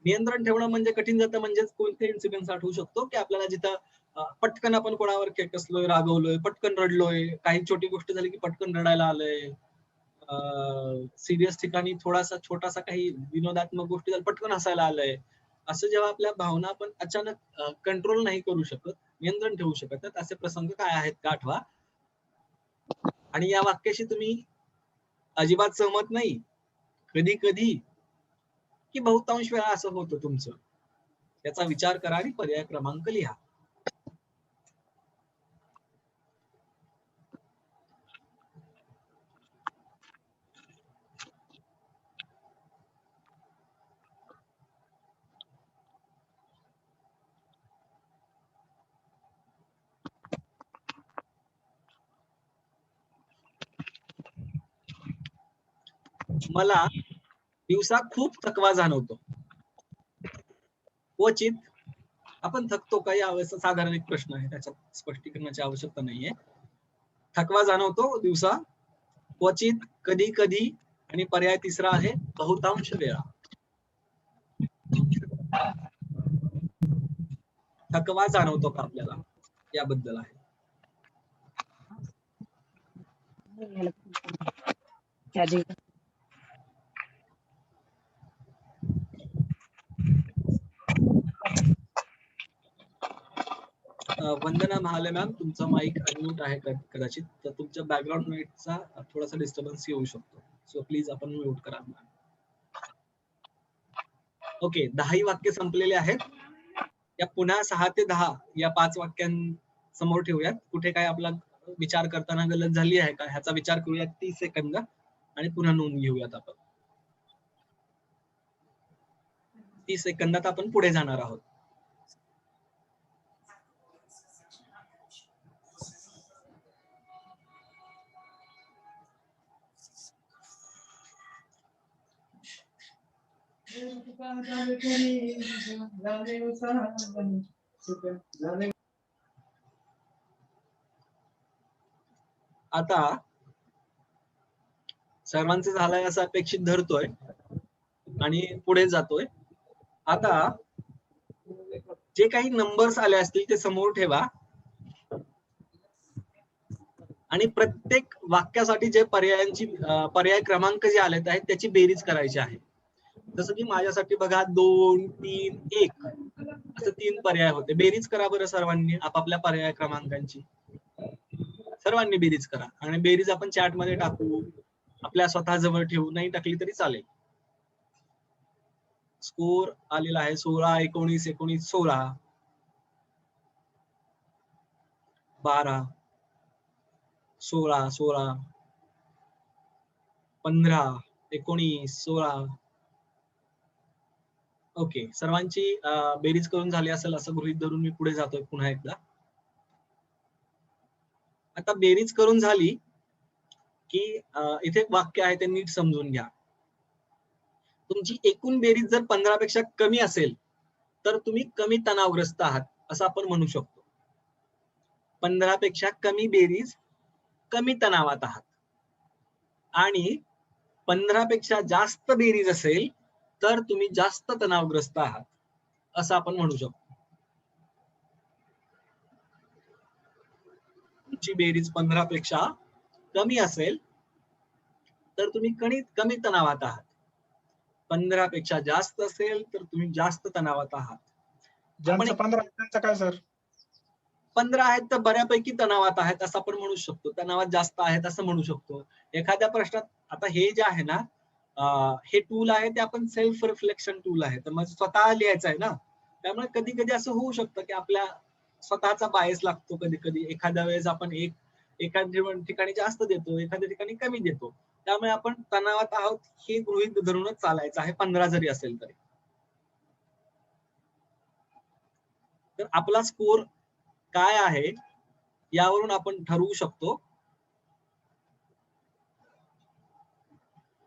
नियंत्रण ठेवणं म्हणजे कठीण जातं म्हणजेच कोणते इन्सिडेंट आठवू शकतो की आपल्याला जिथं पटकन आपण कोणावर खेकसलोय, रागवलोय, पटकन रडलोय, काही छोटी गोष्ट झाली की पटकन रडायला आलंय, सिरियस ठिकाणी थोडासा छोटासा काही विनोदात्मक गोष्टी झाल्या पटकन हसायला आलंय. असं जेव्हा आपल्या भावना आपण अचानक कंट्रोल नाही करू शकत, नियंत्रण ठेवू शकत, तर असे प्रसंग काय आहेत का आठवा. आणि या वाक्याशी तुम्ही अजिबात सहमत नाही, कधी कधी की बहुतांश वेळा असं होतं तुमचं, याचा विचार करा आणि पर्याय क्रमांक लिहा. मला दिवसा खूप थकवा जाणवतो. क्वचित, आपण थकतो का या साधारण एक प्रश्न आहे, त्याच्यात स्पष्टीकरणाची आवश्यकता नाहीये. थकवा जाणवतो दिवसा, क्वचित, कधी कधी आणि पर्याय तिसरा आहे बहुतांश वेळा. थकवा जाणवतो का आपल्याला याबद्दल आहे. वंदना महाले मॅम, तुमचा माईक अनम्यूट आहे कदाचित, तर तुमच्या बॅकग्राऊंड नॉईजचा थोडासा डिस्टर्बन्स येऊ शकतो, सो प्लीज आपण म्यूट करा. ओके, 10ही वाक्य संपलेले आहेत. या पुन्हा 6 ते 10 या 5 वाक्यांसमोर ठेवूयात. कुठे काय आपला विचार करताना गलत झाली आहे का ह्याचा विचार करूयात 30 सेकंद आणि पुन्हा नोंद घेऊयात आपण. 30 सेकंदात आपण पुढे जाणार आहोत. आता सर्वांचं झालंय असं अपेक्षित धरतोय आणि पुढे जातोय. आता जे काही नंबर्स आले असतील ते समोर ठेवा आणि प्रत्येक वाक्यासाठी जे पर्याय क्रमांक जे आलेत आहेत त्याची बेरीज करायची आहे. जसं की माझ्यासाठी बघा 2, 3, 1 असं 3 पर्याय होते. बेरीज करा बरं सर्वांनी आपापल्या पर्याय क्रमांकांची. सर्वांनी बेरीज करा आणि बेरीज आपण चॅट मध्ये टाकू, आपल्या स्वतः जवळ ठेवू, नाही टाकली तरी चालेल. स्कोर आलेला आहे 16, 19, 19, 16. 12, 16, 16, 15, 19, 16. ओके, सर्वांची बेरीज करून झाली असेल असं गृहीत धरून मी पुढे जातोय पुन्हा एकदा. आता बेरीज करून झाली की इथे एक वाक्य आहे ते नीट समजून घ्या. तुमची एकूण बेरीज जर 15 पेक्षा कमी असेल तर तुम्ही कमी तणावग्रस्त आहात असं आपण म्हणू शकतो. 15 पेक्षा कमी बेरीज कमी तणावात आहात आणि 15 पेक्षा जास्त बेरीज असेल तर तुम्ही जास्त तणावग्रस्त आहात असं आपण म्हणू शकतो. तुमची बेरीज 15 पेक्षा कमी असेल तर तुम्ही कमी तणावात आहात. 15 पेक्षा जास्त असेल तर तुम्ही जास्त तणावात आहात. ज्यांचं 15 आहे त्यांचं काय सर? 15 आहेत तर बऱ्यापैकी तणावात आहेत असं आपण म्हणू शकतो. तणावात जास्त आहेत असं म्हणू शकतो. एखाद्या प्रश्नात आता हे जे आहे ना हे टूल आहे ते आपण सेल्फ रिफ्लेक्शन टूल आहे, तर मग स्वतः लिहायचं आहे ना, त्यामुळे कधी कधी असं होऊ शकतं की आपल्या स्वतःचा बायस लागतो. कधी कधी एखाद्या वेळेस आपण एखाद्या ठिकाणी जास्त देतो, एखाद्या ठिकाणी कमी देतो. त्यामुळे आपण तणावात आहोत हे गृहीत धरूनच चालायचं आहे 15 जरी असेल तरी. तर आपला स्कोर काय आहे यावरून आपण ठरवू शकतो.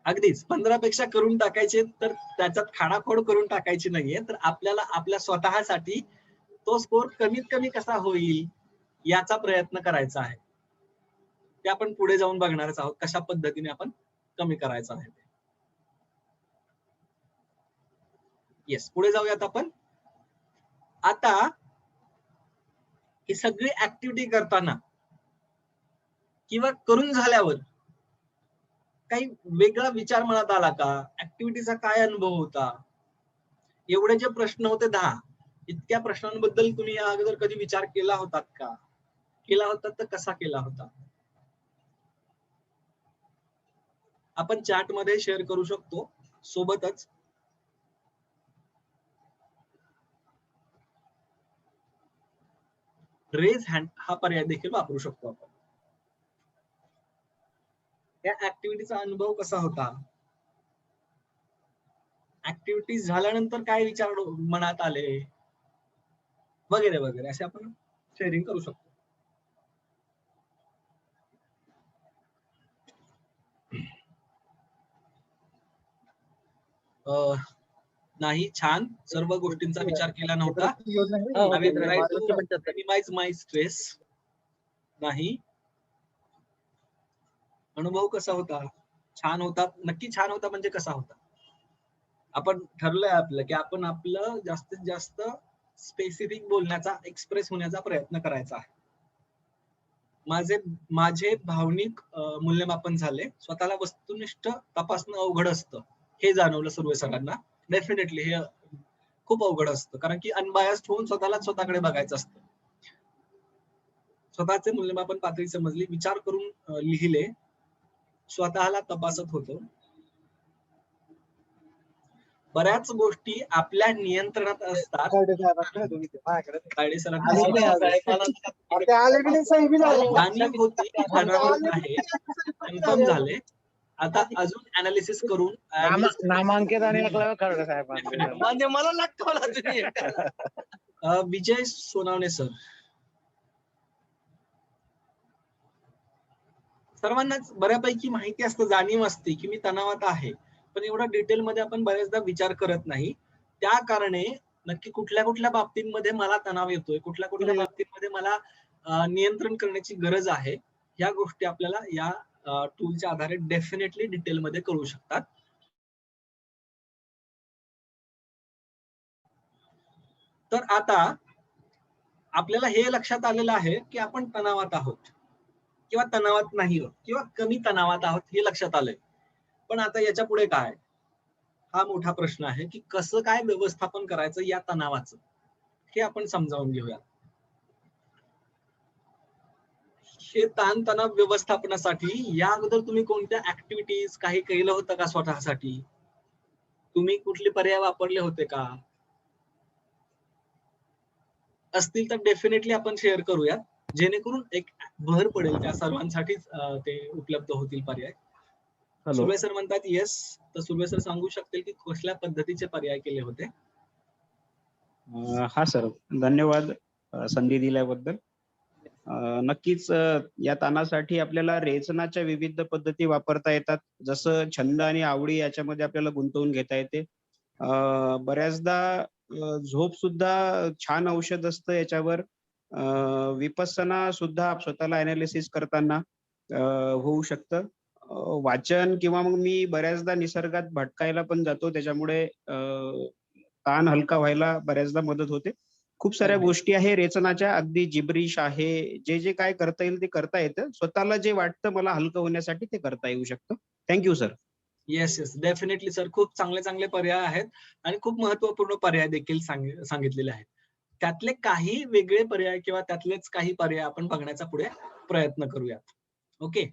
अगदीच 15 पेक्षा करून टाकायचे तर त्याच्यात खाडाखोड करून टाकायची नाहीये, तर आपल्याला आपल्या स्वतःसाठी तो स्कोर कमीत कमी कसा होईल याचा प्रयत्न करायचा आहे. ते आपण पुढे जाऊन बघणारच आहोत कशा पद्धतीने आपण कमी करायचं आहे. येस, पुढे जाऊयात आपण. आता ही सगळी ऍक्टिव्हिटी करताना किंवा करून झाल्यावर काही वेगळा विचार मनात आला का? ऍक्टिव्हिटीचा काय अनुभव होता? एवढे जे प्रश्न होते 10, इतक्या प्रश्नांबद्दल तुम्ही या अगोदर कधी विचार केला होता का? केला होता तर कसा केला होता? आपण चॅट मध्ये शेअर करू शकतो. सोबतच रेज हँड हा पर्याय देखील वापरू शकतो आपण. या ऍक्टिव्हिटीचा अनुभव कसा होता? ऍक्टिव्हिटी झाल्यानंतर काय विचार मनात आले वगैरे वगैरे असे आपण शेअरिंग करू शकतो. नाही, छान, सर्व गोष्टींचा विचार केला नव्हता. मिनिमाइज माय स्ट्रेस. नाही, अनुभव कसा होता? छान होता. नक्की छान होता म्हणजे कसा होता? आपण ठरलंय आपलं की आपण आपलं जास्तीत जास्त स्पेसिफिक बोलण्याचा, एक्सप्रेस होण्याचा प्रयत्न करायचा आहे. माझे भावनिक मूल्यमापन झाले. स्वतःला वस्तुनिष्ठ तपासणं अवघड असतं हे जाणवलं सर्व सरांना. डेफिनेटली हे खूप अवघड असतं कारण की अनबायस्ड होऊन स्वतःकडे बघायचं असतं. स्वतःचे मूल्यमापन पातळी समजली, विचार करून लिहिले, स्वतःला तपासत होतो. बऱ्याच गोष्टी आपल्या नियंत्रणात असतात. कायडे सरांना जाणीव होती की तणावात आहे, कन्फर्म झाले. आता अजून अनालिसिस करून नामांकित आणि म्हणजे मला लागतो. विजय सोनावणे सर, सर्वांनाच बऱ्यापैकी माहिती असतं, जाणीव असते की मी तणावात आहे, पण एवढा डिटेल मध्ये आपण बऱ्याचदा विचार करत नाही. त्या कारणे नक्की कुठल्या कुठल्या बाबतींमध्ये मला तणाव येतोय, कुठल्या कुठल्या बाबतींमध्ये मला नियंत्रण करण्याची गरज आहे, या गोष्टी आपल्याला या टूलच्या आधारे डेफिनेटली डिटेल मध्ये कळू शकतात. तर आता आपल्याला हे लक्षात आलेलं आहे की आपण तणावात आहोत किंवा तणावात नाही आहोत किंवा कमी तणावात आहोत हे लक्षात आलंय. पण आता याच्या पुढे काय, हा मोठा प्रश्न आहे की कसं काय व्यवस्थापन करायचं या तणावाचं, हे आपण समजावून घेऊया. हे ताणतणाव व्यवस्थापनासाठी या अगोदर तुम्ही कोणत्या ऍक्टिव्हिटीज काही केलं होतं का स्वतःसाठी? तुम्ही कुठले पर्याय वापरले होते का? असतील तर डेफिनेटली आपण शेअर करूयात. जेणेकरून एक भर पडेल त्या सर्वांसाठीच ते उपलब्ध होतील पर्याय. हॅलो. सुर्वे सर म्हणतात येस. तर सुर्वे सर सांगू शकतील की कसल्या पद्धतीचे पर्याय केले होते? हा सर, धन्यवाद संधी दिल्याबद्दल. नक्कीच या ताणासाठी आपल्याला रेचनाच्या विविध पद्धती वापरता येतात. जसं छंद आणि आवडी याच्यामध्ये आपल्याला गुंतवून घेता येते. बऱ्याचदा झोप सुद्धा छान औषध असतं याच्यावर. विपස්සना सुद्धा स्वतःला अनालिसिस करताना होऊ शकतं. वाचन किंवा मग मी बऱ्याचदा निसर्गात भटकायला पण जातो. त्याच्यामुळे ताण हलका व्हायला बऱ्याचदा मदत होते. खूप साऱ्या अगदी. गोष्टी आहे रेचनाच्या, अगदी जिब्रिश आहे. जे काय करता येईल ते करता येतं. स्वतःला जे वाटतं मला हलकं होण्यासाठी ते करता येऊ शकतं. Thank you sir. Yes yes, definitely sir. खूप चांगले चांगले पर्याय आहेत आणि खूप महत्वपूर्ण पर्याय देखील सांगितलेले आहेत. त्यातले काही वेगळे पर्याय किंवा त्यातलेच काही पर्याय आपण बघण्याचा पुढे प्रयत्न करूयात. ओके.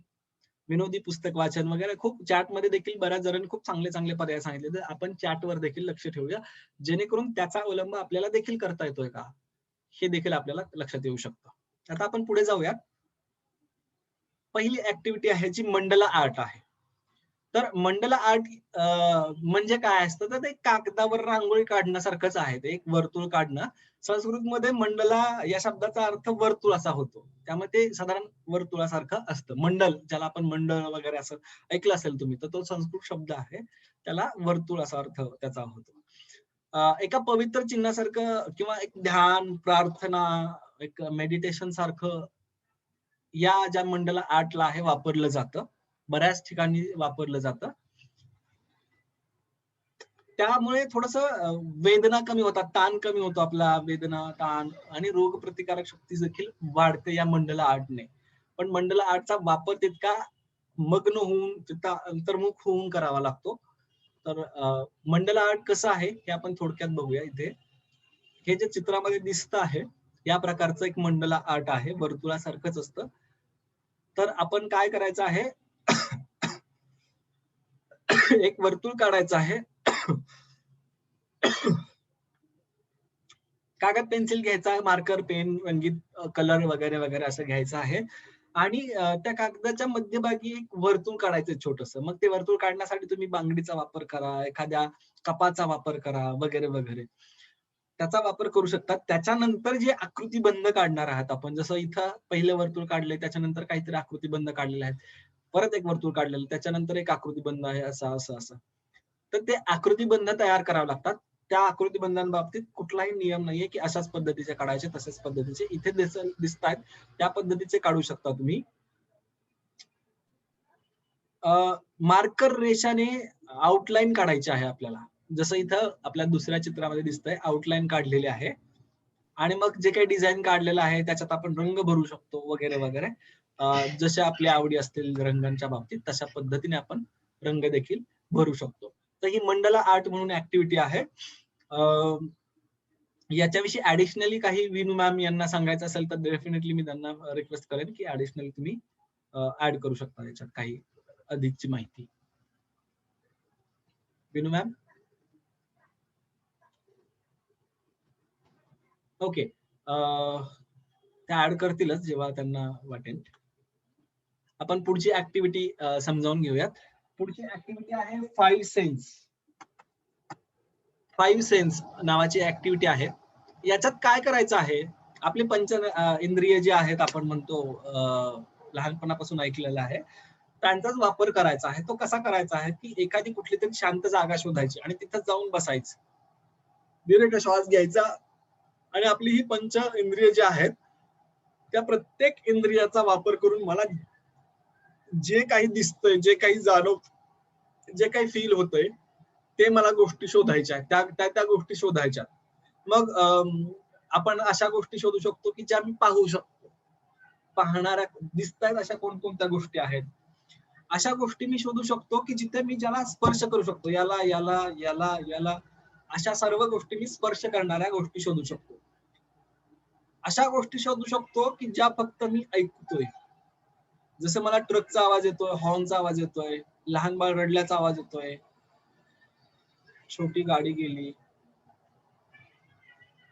विनोदी पुस्तक वाचन वगैरे खूप चॅटमध्ये देखील बऱ्याच जणांनी खूप चांगले चांगले पर्याय सांगितले. तर आपण चॅटवर देखील लक्ष ठेवूया, जेणेकरून त्याचा अवलंब आपल्याला देखील करता येतोय का हे देखील आपल्याला लक्षात येऊ शकतं. आता आपण पुढे जाऊया. पहिली ऍक्टिव्हिटी आहे जी मंडला आर्ट आहे. तर मंडला आर्ट म्हणजे काय असतं? तर ते कागदावर रांगोळी काढण्यासारखंच आहे. ते एक वर्तुळ काढणं. संस्कृतमध्ये मंडला या शब्दाचा अर्थ वर्तुळ असा होतो. त्यामुळे ते साधारण वर्तुळासारखं असतं. मंडल, ज्याला आपण मंडळ वगैरे असं ऐकलं असेल तुम्ही, तर तो संस्कृत शब्द आहे. त्याला वर्तुळ असा अर्थ त्याचा होतो. एका पवित्र चिन्हासारखं किंवा एक ध्यान, प्रार्थना, एक मेडिटेशन सारखं या ज्या मंडला आर्टला आहे वापरलं जातं. बऱ्याच ठिकाणी वापरलं जातं. त्यामुळे थोडस वेदना कमी होतात, ताण कमी होतो आपला, वेदना, ताण आणि रोग प्रतिकारक शक्ती देखील वाढते या मंडला आर्टने. पण मंडला आर्टचा वापर तितका मग्न होऊन, तितका अंतर्मुख होऊन करावा लागतो. तर मंडला आर्ट कसं आहे हे आपण थोडक्यात बघूया. इथे हे जे चित्रामध्ये दिसतं आहे या प्रकारचं एक मंडला आर्ट आहे. वर्तुळासारखंच असतं. तर आपण काय करायचं आहे, एक वर्तुळ काढायचं आहे. कागद पेन्सिल घ्यायचा, मार्कर, पेन, रंगीत कलर वगैरे वगैरे असं घ्यायचं आहे. आणि त्या कागदाच्या मध्यभागी एक वर्तुळ काढायचं छोटस. मग ते वर्तुळ काढण्यासाठी तुम्ही बांगडीचा वापर करा, एखाद्या कपाचा वापर करा वगैरे वगैरे, त्याचा वापर करू शकतात. त्याच्यानंतर जे आकृतीबंध काढणार आहात आपण, जसं इथं पहिले वर्तुळ काढले, त्याच्यानंतर काहीतरी आकृतीबंध काढलेले आहेत, परत एक वर्तुळ काढलेलं, त्याच्यानंतर एक आकृतीबंध आहे, असं असं असं. तर ते आकृतीबंध तयार करावे लागतात. त्या आकृतीबंधांबाबतीत कुठलाही नियम नाहीये की अशाच पद्धतीचे काढायचे, तशाच पद्धतीचे. इथे दिसत आहेत त्या पद्धतीचे काढू शकता तुम्ही. मार्कर रेषाने आउटलाईन काढायची आहे आपल्याला. जसं इथं आपल्या दुसऱ्या चित्रामध्ये दिसतंय, आउटलाईन काढलेली आहे. आणि मग जे काही डिझाईन काढलेलं आहे त्याच्यात आपण रंग भरू शकतो वगैरे वगैरे. जशा आपल्या आवडी असतील रंगांच्या बाबतीत, तशा पद्धतीने आपण रंग देखील भरू शकतो. तर ही मंडला आर्ट म्हणून ऍक्टिव्हिटी आहे. याच्याविषयी ऍडिशनली काही विनू मॅम यांना सांगायचं असेल तर डेफिनेटली मी त्यांना रिक्वेस्ट करेन की ऍडिशनली तुम्ही ऍड करू शकता याच्यात काही अधिकची माहिती. विनू मॅम. ओके. त्या ऍड करतीलच जेव्हा त्यांना वाटेल. आपण पुढची ऍक्टिव्हिटी समजावून घेऊयात. पुढची ऍक्टिव्हिटी आहे 5 सेन्स. 5 सेन्स नावाची ऍक्टिव्हिटी आहे. याच्यात काय करायचं आहे, आपले पंच इंद्रिय जे आहेत आपण म्हणतो, लहानपणापासून ऐकलेलं आहे, त्यांचाच वापर करायचा आहे. तो कसा करायचा आहे की एखादी कुठली तरी शांत जागा शोधायची आणि तिथं जाऊन बसायचं, दीर्घ श्वास घ्यायचा आणि आपली ही पंच इंद्रिय जे आहेत त्या प्रत्येक इंद्रियाचा वापर करून मला जे काही दिसतंय, जे काही जाणवत, जे काही फील होतंय ते मला गोष्टी शोधायच्या आहेत. त्या गोष्टी शोधायच्या. मग आपण अशा गोष्टी शोधू शकतो की ज्या मी पाहू शकतो. पाहणाऱ्या दिसतायत अशा कोणकोणत्या गोष्टी आहेत. अशा गोष्टी मी शोधू शकतो की जिथे मी ज्याला स्पर्श करू शकतो. याला याला याला याला अशा सर्व गोष्टी मी स्पर्श करणाऱ्या गोष्टी शोधू शकतो. अशा गोष्टी शोधू शकतो की ज्या फक्त मी ऐकतोय. जसं मला ट्रकचा आवाज येतोय, हॉर्नचा आवाज येतोय, लहान बाळ रडल्याचा आवाज येतोय, छोटी गाडी गेली,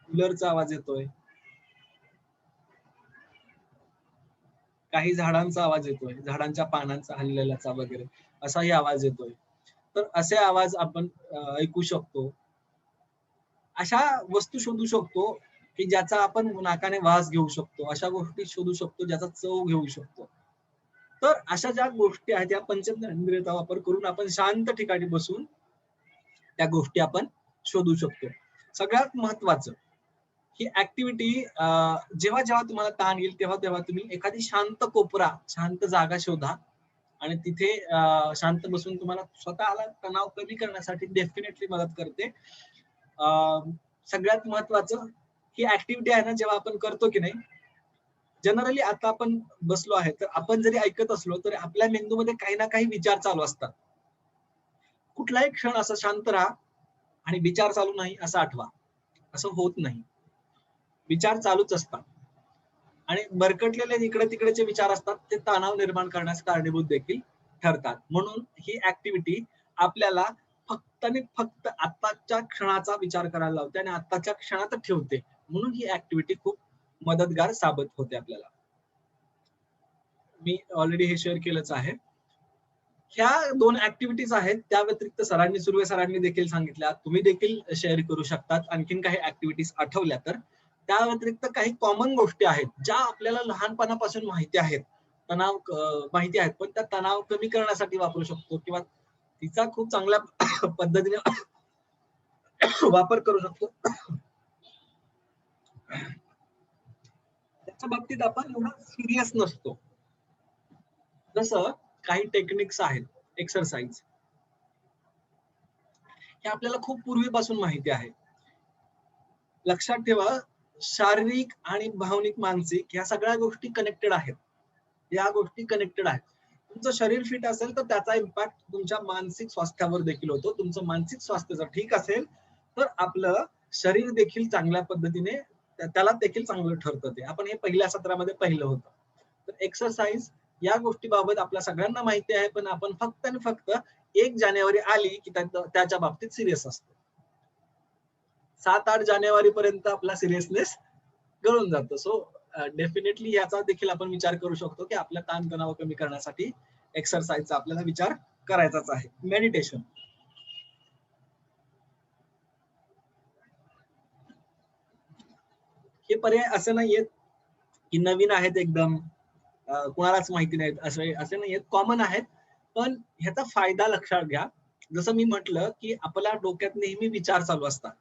कूलरचा आवाज येतोय. काही झाडांचा आवाज येतोय, झाडांच्या पानांचा हललेल्याचा वगैरे असाही आवाज येतोय. तर असे आवाज आपण ऐकू शकतो. अशा वस्तू शोधू शकतो की ज्याचा आपण नाकाने वास घेऊ शकतो, अशा गोष्टी शोधू शकतो ज्याचा चव घेऊ शकतो. तर अशा ज्या गोष्टी आहेत या पंचेंद्रियाचा वापर करून आपण शांत ठिकाणी बसून त्या गोष्टी आपण शोधू शकतो. सगळ्यात महत्वाचं ही ऍक्टिव्हिटी जेव्हा जेव्हा तुम्हाला ताण येईल तेव्हा तेव्हा तुम्ही एखादी शांत कोपरा, शांत जागा शोधा आणि तिथे शांत बसून तुम्हाला स्वतःला तणाव कमी करण्यासाठी डेफिनेटली मदत करते. सगळ्यात महत्वाचं ही ऍक्टिव्हिटी आहे ना, जेव्हा आपण करतो की नाही, जनरली आता आपण बसलो आहे तर आपण जरी ऐकत असलो तरी आपल्या मेंदूमध्ये काही ना काही विचार चालू असतात. कुठलाही क्षण असं शांत राहा आणि विचार चालू नाही असं आठवा. असं होत नाही, विचार चालूच असतात आणि भरकटलेले इकडे तिकडेचे विचार असतात, ते तणाव निर्माण करण्यास कारणीभूत देखील ठरतात. म्हणून ही ऍक्टिव्हिटी आपल्याला फक्त आणि फक्त आत्ताच्या क्षणाचा विचार करायला लावते आणि आत्ताच्या क्षणात ठेवते. म्हणून ही ऍक्टिव्हिटी खूप मदतगार साबित होते आपल्याला. मी ऑलरेडी हे शेअर केलंच आहे. ह्या 2 ऍक्टिव्हिटीज आहेत. त्या व्यतिरिक्त सुर्वे सरांनी देखील सांगितल्या, तुम्ही देखील शेअर करू शकतात. आणखीन काही ऍक्टिव्हिटीज आठवल्या तर. त्या व्यतिरिक्त काही कॉमन गोष्टी आहेत ज्या आपल्याला लहानपणापासून माहिती आहेत, तणाव माहिती आहेत, पण त्या तणाव कमी करण्यासाठी वापरू शकतो किंवा तिचा खूप चांगल्या पद्धतीने वापर करू शकतो. त्याच्या बाबतीत आपण एवढा सिरियस नसतो. जसं काही टेक्निक्स आहेत, एक्सरसाइज, हे आपल्याला खूप पूर्वीपासून माहिती आहे. लक्षात ठेवा, शारीरिक आणि भावनिक, मानसिक या सगळ्या गोष्टी कनेक्टेड आहेत. या गोष्टी कनेक्टेड आहेत. तुमचं शरीर फिट असेल तर त्याचा इम्पॅक्ट तुमच्या मानसिक स्वास्थ्यावर देखील होतो. तुमचं मानसिक स्वास्थ्य जर ठीक असेल तर आपलं शरीर देखील चांगल्या पद्धतीने त्याला देखील चांगलं ठरतं. ते आपण हे पहिल्या सत्रामध्ये पाहिलं होतं. तर एक्सरसाइज या गोष्टीबाबत आपल्या सगळ्यांना माहिती आहे, पण आपण फक्त आणि फक्त 1 जानेवारी आली की त्याच्या बाबतीत सिरियस असतो. 7-8 जानेवारी पर्यंत आपला सिरियसनेस गळून जातो. सो डेफिनेटली याचा देखील आपण विचार करू शकतो की आपल्या ताणतणाव कमी करण्यासाठी एक्सरसाइजचा आपल्याला विचार करायचाच आहे. मेडिटेशन, हे पर्याय असे नाहीयेत की नवीन आहेत एकदम, कुणालाच माहिती नाहीत, असे नाहीयेत, कॉमन आहेत. पण ह्याचा फायदा लक्षात घ्या. जसं मी म्हटलं की आपल्या डोक्यात नेहमी विचार चालू असतात,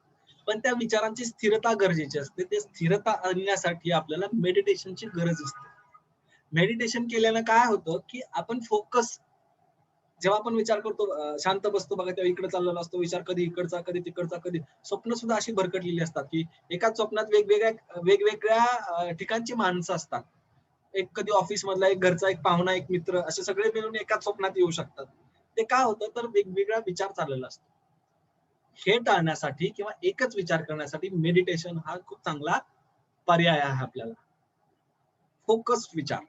पण त्या विचारांची स्थिरता गरजेची असते. ते स्थिरता आणण्यासाठी आपल्याला मेडिटेशनची गरज असते. मेडिटेशन केल्यानं काय होतं की आपण फोकस, जेव्हा आपण विचार करतो, शांत बसतो बघा, तेव्हा इकडे चाललेला असतो विचार, कधी इकडचा कधी तिकडचा, कधी स्वप्न सुद्धा अशी भरकटलेली असतात की एकाच स्वप्नात वेगवेगळ्या ठिकाणची माणसं असतात. एक कधी ऑफिस मधला, एक घरचा, एक पाहुणा, एक मित्र, असे सगळे मिळून एकाच स्वप्नात येऊ शकतात. ते काय होतं तर वेगवेगळा विचार चाललेला असतो. हे टाळण्यासाठी किंवा एकच विचार करण्यासाठी मेडिटेशन हा खूप चांगला पर्याय आहे आपल्याला. फोकस्ड विचार.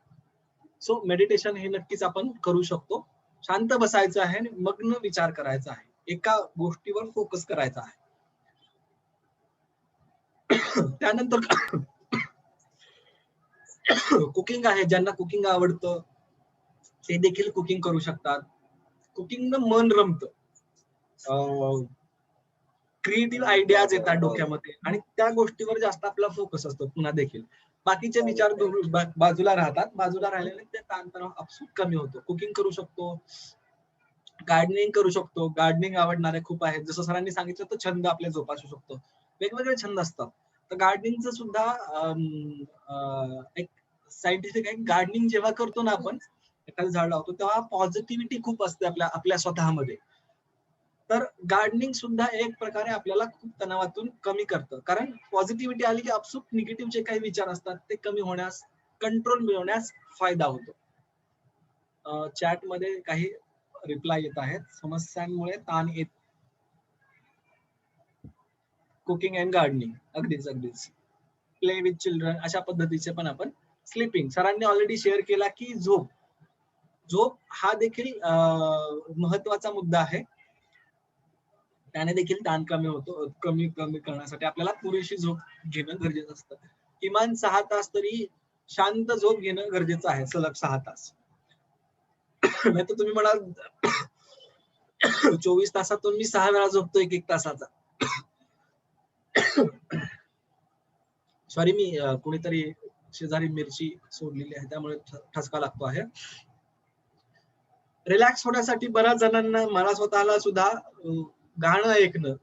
सो मेडिटेशन हे नक्कीच आपण करू शकतो. शांत बसायचं आहे आणि मग्न विचार करायचा आहे, एका गोष्टीवर फोकस करायचा आहे. त्यानंतर कुकिंग आहे. ज्यांना कुकिंग आवडतं ते देखील कुकिंग करू शकतात. कुकिंगनं मन रमतं, क्रिएटिव्ह आयडियाज येतात डोक्यामध्ये आणि त्या गोष्टीवर जास्त आपला फोकस असतो. पुन्हा देखील बाकीचे विचार बाजूला राहतात. बाजूला राहिल्याने ते ताणतणाव आपसूक कमी होतो. कुकिंग करू शकतो, गार्डनिंग करू शकतो. गार्डनिंग आवडणारे खूप आहेत. जसं सरांनी सांगितलं तर छंद आपले जोपासू शकतो. वेगवेगळे छंद असतात. तर गार्डनिंगचं सुद्धा एक सायंटिफिक आहे. गार्डनिंग जेव्हा करतो ना आपण, एखादं झाड लावतो तेव्हा पॉझिटिव्हिटी खूप असते आपल्या स्वतःमध्ये. तर गार्डनिंग सुद्धा एक प्रकारे आपल्याला खूप तणावातून कमी करतं. कारण पॉझिटिव्हिटी आली की आपसूक निगेटिव्ह जे काही विचार असतात ते कमी होण्यास, कंट्रोल मिळवण्यास फायदा होतो. चॅट मध्ये काही रिप्लाय येत आहेत. समस्यांमुळे ताण येत. कुकिंग अँड गार्डनिंग, अगदीच. प्ले विथ चिल्ड्रन, अशा पद्धतीचे पण आपण. स्लीपिंग, सरांनी ऑलरेडी शेअर केला की झोप हा देखील महत्वाचा मुद्दा आहे. त्याने देखील ताण कमी होतो. कमी करण्यासाठी आपल्याला पुरेशी झोप घेणं गरजेचं असतं. किमान 6 तास तरी शांत झोप घेणं गरजेचं आहे सलग 6 तास. नाही तर तुम्ही म्हणाल 24 तासातून मी 6 वेळा झोपतो 1-1 तासाचा. सॉरी, मी कुणीतरी शेजारी मिरची सोडलेली आहे त्यामुळे ठसका लागतो आहे. रिलॅक्स होण्यासाठी बऱ्याच जणांना, मला स्वतःला सुद्धा गाणं ऐकणं,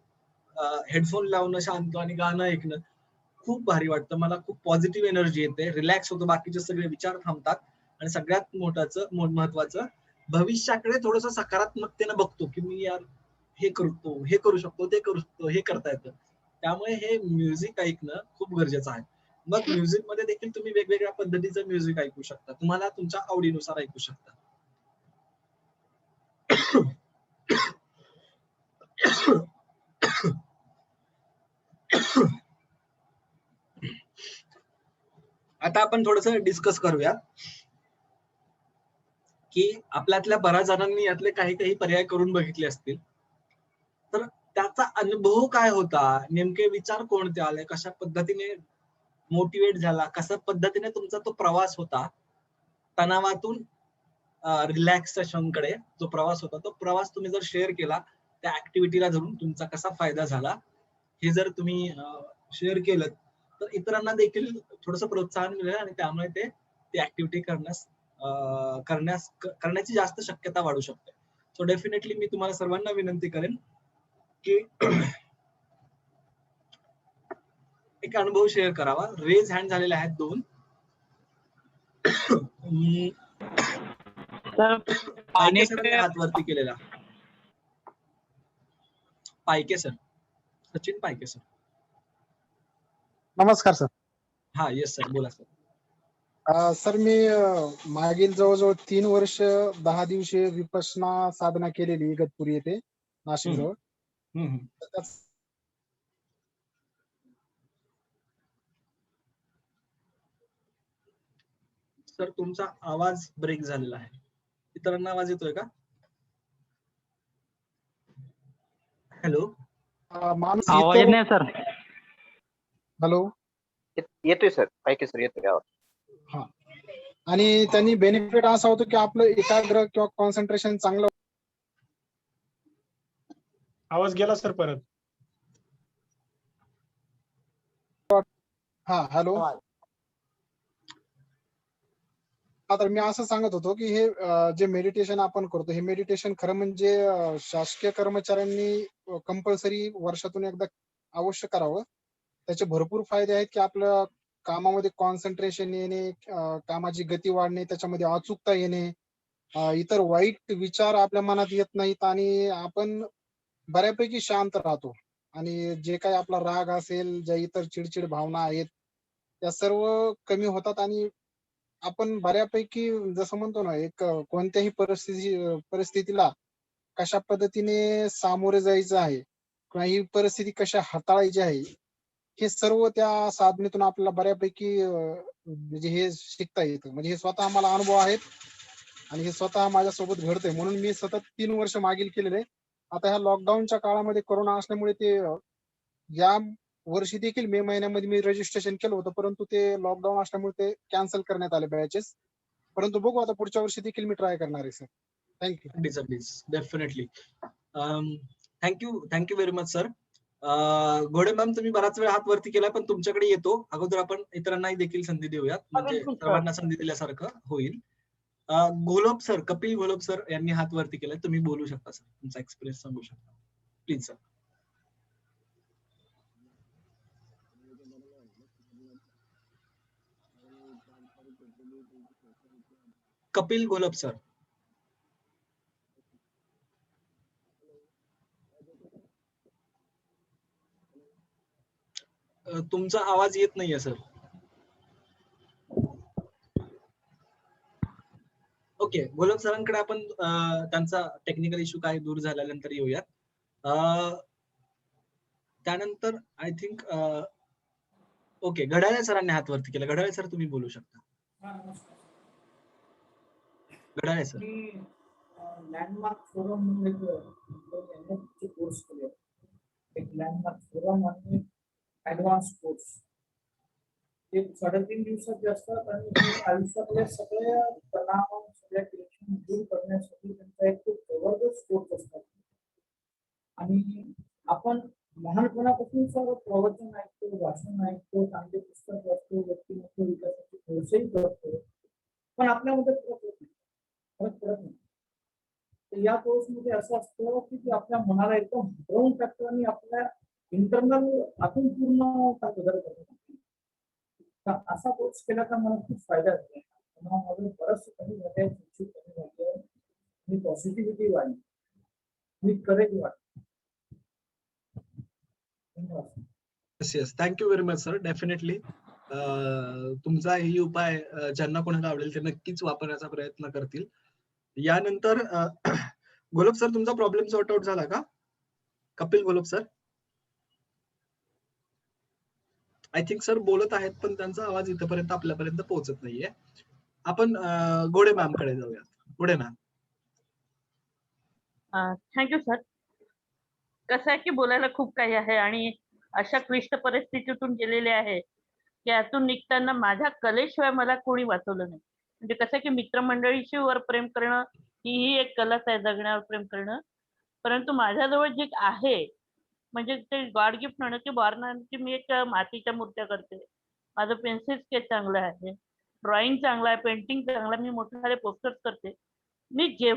हेडफोन लावणं शांत आणि गाणं ऐकणं खूप भारी वाटतं. मला खूप पॉझिटिव्ह एनर्जी येते, रिलॅक्स होतो, बाकीचे सगळे विचार थांबतात आणि सगळ्यात महत्वाचं भविष्याकडे थोडस सकारात्मकतेनं बघतो की मी यार हे करतो, हे करू शकतो, ते करू शकतो, हे करता येतं. त्यामुळे हे म्युझिक ऐकणं खूप गरजेचं आहे. मग म्युझिक मध्ये देखील तुम्ही वेगवेगळ्या पद्धतीचं म्युझिक ऐकू शकता, तुम्हाला तुमच्या आवडीनुसार ऐकू शकता. आता आपण थोडस डिस्कस करूया की आपल्यातल्या बऱ्याच जणांनी यातले काही पर्याय करून बघितले असतील, तर त्याचा अनुभव काय होता, नेमके विचार कोणते आले, कशा पद्धतीने मोटिवेट झाला, कशा पद्धतीने तुमचा तो प्रवास होता, तणावातून रिलॅक्सेशन कडे जो प्रवास होता, तो प्रवास तुम्ही जर शेअर केला, त्या ऍक्टिव्हिटीला धरून तुमचा कसा फायदा झाला हे जर तुम्ही शेअर केलं तर इतरांना देखील थोडस प्रोत्साहन मिळेल आणि त्यामुळे ते ऍक्टिव्हिटी करण्याची जास्त शक्यता वाढू शकते. सो डेफिनेटली मी तुम्हाला सर्वांना विनंती करेन की एक अनुभव शेअर करावा. रेज हँड झालेले आहेत 2. पायके सरांनी हात वरती केलेला. पायके सर, सचिन पायके सर. नमस्कार सर. हा, येस सर, बोला सर. सर, मी मागील जवळजवळ 3 वर्ष 10 दिवसीय विपश्यना साधना केलेली इगतपुरी येथे नाशिक जवळ. सर, तुमचा आवाज ब्रेक झालेला आहे. इतरांना आवाज येतोय का? हॅलो, आवाज येत नाही सर. हॅलो, येतोय सर, पायके सर येतोय आवाज. हा. आणि त्यांनी बेनिफिट असा होतो की आपलं एकाग्र किंवा कॉन्सन्ट्रेशन चांगलं. आवाज गेला सर परत. हा, हॅलो. तर मी असं सांगत होतो की हे जे मेडिटेशन आपण करतो, हे मेडिटेशन खरं म्हणजे शासकीय कर्मचाऱ्यांनी कंपल्सरी वर्षातून एकदा अवश्य करावं. त्याचे भरपूर फायदे आहेत की आपलं कामामध्ये कॉन्सन्ट्रेशन येणे, कामाची गती वाढणे, त्याच्यामध्ये अचूकता येणे, इतर वाईट विचार आपल्या मनात येत नाहीत आणि आपण बऱ्यापैकी शांत राहतो. आणि जे काही आपला राग असेल, ज्या इतर चिडचिड भावना आहेत, त्या सर्व कमी होतात आणि आपण बऱ्यापैकी जसं म्हणतो ना, एक कोणत्याही परिस्थितीला कशा पद्धतीने सामोरे जायचं आहे किंवा ही परिस्थिती कशा हाताळायची आहे, हे सर्व त्या साधनेतून आपल्याला बऱ्यापैकी म्हणजे हे शिकता येतं. म्हणजे हे स्वतः मला अनुभव आहेत आणि हे स्वतः माझ्यासोबत घडतंय, म्हणून मी सतत 3 वर्ष मागील केलेले. आता ह्या लॉकडाऊनच्या काळामध्ये कोरोना असल्यामुळे ते या वर्षी देखील मे महिन्यामध्ये मी रजिस्ट्रेशन केलं होतं, परंतु ते लॉकडाऊन असल्यामुळे ते कॅन्सल करण्यात आले बॅचेस. परंतु बघू, आता पुढच्या वर्षी देखील मी ट्राय करणार आहे sir. Thank you. Definitely. Thank you very much sir. घोडे मॅम, तुम्ही बराच वेळ हात वरती केला, पण तुमच्याकडे येतो. अगोदर आपण इतरांनाही देखील संधी देऊयात, म्हणजे सर्वांना संधी दिल्यासारखं होईल. घोलप सर, कपिल घोलप सर यांनी हात वरती केलाय. तुम्ही बोलू शकता सर, तुमचा एक्सपिरियन्स सांगू शकता please sir. Kapil Gholap sir. तुमचा आवाज येत नाहीये सर. ओके, घोलप सरांकडे आपण त्यांचा टेक्निकल इश्यू काय दूर झाल्यानंतर येऊयात. त्यानंतर आय थिंक ओके, घड्याळे सरांनी हात वरती केला. घड्याळे सर, तुम्ही बोलू शकता. घड्याळे सर. लँडमार्क फोरम कोर्स केले, एक लँडमार्क फोरम आणि ऍडव्हान्स कोर्स. एक 3.5 दिवसाचे असतात आणि हे आयुष्यातले सगळे तणाव सगळ्या टेन्शन दूर करण्यासाठी त्यांचा एक खूप जबरदस्त कोर्स असतात. आणि आपण लहानपणापासून सर प्रवचन ऐकतो, भाषण ऐकतो, चांगले पुस्तक वाचतो, व्यक्तिमत्व विकासाचे कोर्सही करतो, पण आपल्यामध्ये फरक पडत नाही. तर या कोर्समध्ये असं असतं की ते आपल्या मनाला एकदम हटवून टाकतं आणि आपल्या इंटरनल आतून पूर्ण बदल करतो. तर असा कोर्स केला तर मला खूप फायदा झाला. माझं बरंचसं कमी झालंय, चिडचिड कमी झाली, मी पॉझिटिव्हिटी वाढली, मी करेक्ट वाढली. धन्यवाद. Yes yes, thank you very much sir. Definitely तुमचा ही उपाय ज्यांना कोणाला आवडेल ते नक्कीच वापरण्याचा प्रयत्न करतील. यानंतर गोलब सर, तुमचा प्रॉब्लेम सॉर्ट आउट झाला का? Kapil Golab sir, I think sir बोलत आहेत पण त्यांचा आवाज इथपर्यंत आपल्यापर्यंत पोहोचत नाहीये. आपण गोडे मॅम कडे जाऊयात. गोडे मॅम. Thank you sir. कसं आहे की बोलायला खूप काही आहे आणि अशा क्लिष्ट परिस्थितीतून गेलेले आहे की यातून निघताना माझ्या कलेशिवाय मला कोणी वाचवलं नाही. म्हणजे कसं आहे की मित्रमंडळीशी वर प्रेम करणं ही एक कलाच आहे, जगण्यावर प्रेम करणं. परंतु माझ्याजवळ जे आहे म्हणजे ते गॉड गिफ्ट म्हणणं की बॉर्नाची मी एक मातीच्या मूर्त्या करते. माझं पेन्सिल स्केच चांगलं आहे, ड्रॉइंग चांगलं आहे, पेंटिंग चांगलं आहे, मी मोठे पोस्टर्स करते. मी जे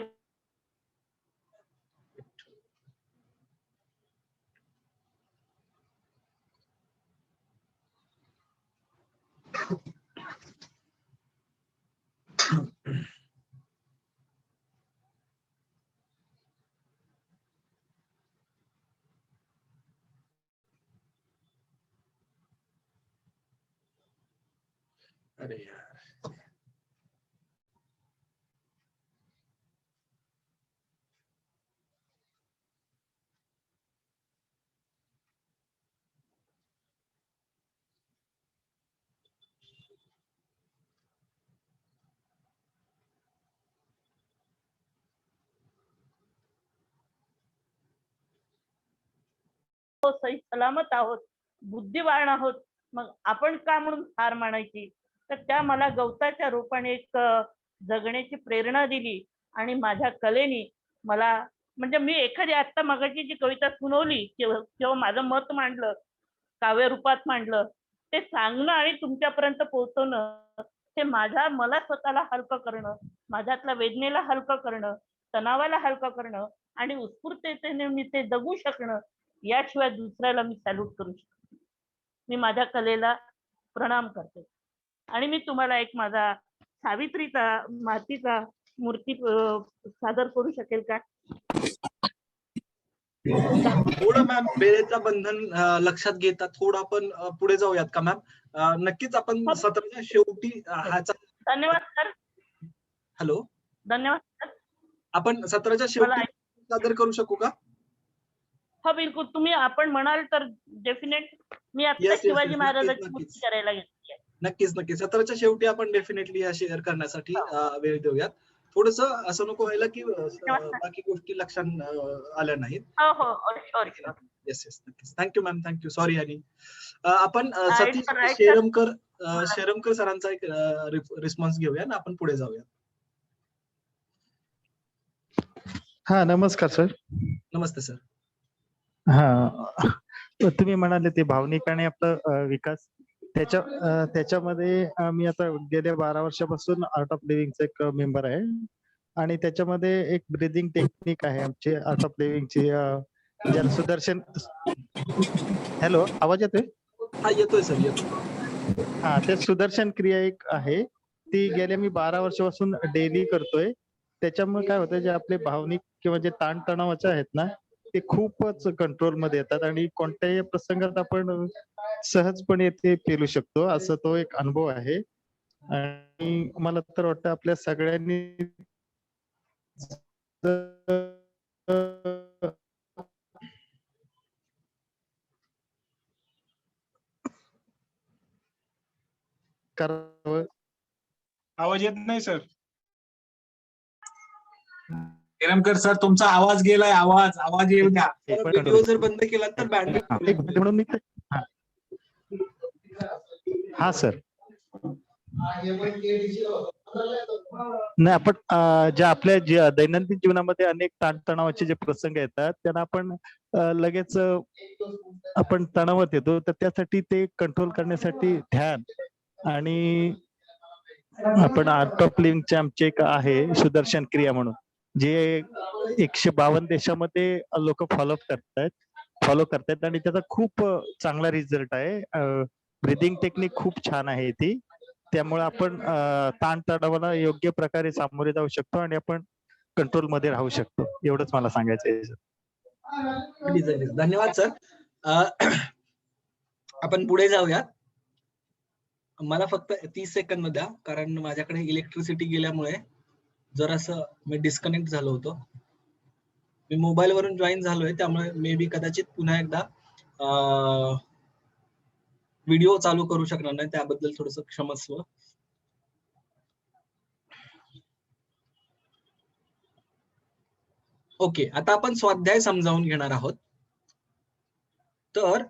अरे यार, सही सलामत आहोत, बुद्धिवान आहोत, मग आपण का म्हणून हार मानायची? तर त्या मला गवताच्या रूपाने एक जगण्याची प्रेरणा दिली आणि माझ्या कलेने मला म्हणजे मी एखादी आत्ता मगाची जी कविता सुनावली किंवा माझं मत मांडलं, काव्य रूपात मांडलं, ते सांगणं आणि तुमच्यापर्यंत पोहोचवणं हे मला स्वतःला हलकं करणं, माझ्यातल्या वेदनेला हलकं करणं, तणावाला हलकं करणं आणि उत्स्फूर्ततेने मी ते जगू शकणं, याशिवाय दुसऱ्याला मी सॅल्यूट करू शकतो. मी माझ्या कलेला प्रणाम करते आणि मी तुम्हाला एक माझा सावित्रीचा मातीचा मूर्ती सादर करू शकेल का? थोडं मॅम वेळेचं बंधन लक्षात घेता थोडं आपण पुढे जाऊयात का मॅम? नक्कीच आपण सत्राच्या शेवटी ह्याचा. धन्यवाद सर. हॅलो, धन्यवाद सर. आपण सत्राच्या शेवटी सादर करू शकू का? हो बिलकुल, तुम्ही आपण म्हणाल तर डेफिनेट मी आता शिवाजी महाराजांची मूर्ती करायला घेतली आहे. नक्कीच नक्कीच, सत्राच्या शेवटी आपण डेफिनेटली या शेअर करण्यासाठी वेळ देऊयात. थोडस असं नको व्हायला की बाकी गोष्टी लक्षात आल्या नाहीत. हो हो शुअर. येस येस, नक्कीच. Thank you ma'am, thank you. सॉरी आणि आपण सतीश शेरमकर सरांचा एक रिस्पॉन्स घेऊया ना, आपण पुढे जाऊया. हा, नमस्कार सर. नमस्ते सर. हा, तुम्ही म्हणाले ते भावनिक आणि आपलं विकास त्याच्यामध्ये मी आता गेल्या 12 वर्षापासून आर्ट ऑफ लिव्हिंगचा एक मेंबर आहे आणि त्याच्यामध्ये एक ब्रीदिंग टेक्निक आहे आमची आर्ट ऑफ लिव्हिंगची, ज्याला सुदर्शन. हॅलो, आवाज येतोय? हा, येतोय सर, येतोय. हा, ते सुदर्शन क्रिया एक आहे, ती गेल्या मी 12 वर्षापासून डेली करतोय. त्याच्यामुळे काय होतं, जे आपले भावनिक किंवा जे ताणतणावाचे आहेत ना, ते खूपच कंट्रोल मध्ये येतात आणि कोणत्याही प्रसंगात आपण सहजपणे ते पेलू शकतो, असं तो एक अनुभव आहे. आणि मला तर वाटतं आपल्या सगळ्यांनी करावं. आवाज येत नाही सर. केरमकर सर, तुमचा आवाज गेलाय. आवाज येऊ द्या. व्हिडिओ जर बंद केला तर बँडविड्थ म्हणून मी हा सर. नाही आपण ज्या आपल्या दैनंदिन जीवनामध्ये अनेक ताणतणावाचे जे प्रसंग येतात त्यांना आपण लगेच आपण तणावात येतो, तर त्यासाठी ते कंट्रोल करण्यासाठी ध्यान आणि आपण आर्ट ऑफ लिव्हिंगचे आमचे एक आहे सुदर्शन क्रिया म्हणून, जे 152 देशामध्ये लोक फॉलो करतायत आणि त्याचा खूप चांगला रिझल्ट आहे. ब्रिदिंग टेक्निक खूप छान आहे ती, त्यामुळे आपण ताणतणावाला योग्य प्रकारे सामोरे जाऊ शकतो आणि आपण कंट्रोल मध्ये राहू शकतो. एवढंच मला सांगायचं आहे सर. धन्यवाद सर. आपण पुढे जाऊयात. मला फक्त 30 सेकंद द्या, कारण माझ्याकडे इलेक्ट्रिसिटी गेल्यामुळे जरासं मी डिस्कनेक्ट झालो होतो. मी मोबाईल वरून जॉईन झालोय, त्यामुळे मे बी कदाचित पुन्हा एकदा व्हिडिओ चालू करू शकणार नाही, त्याबद्दल थोडंसं क्षमस्व. ओके, आता आपण स्वाध्याय समजावून घेणार आहोत. तर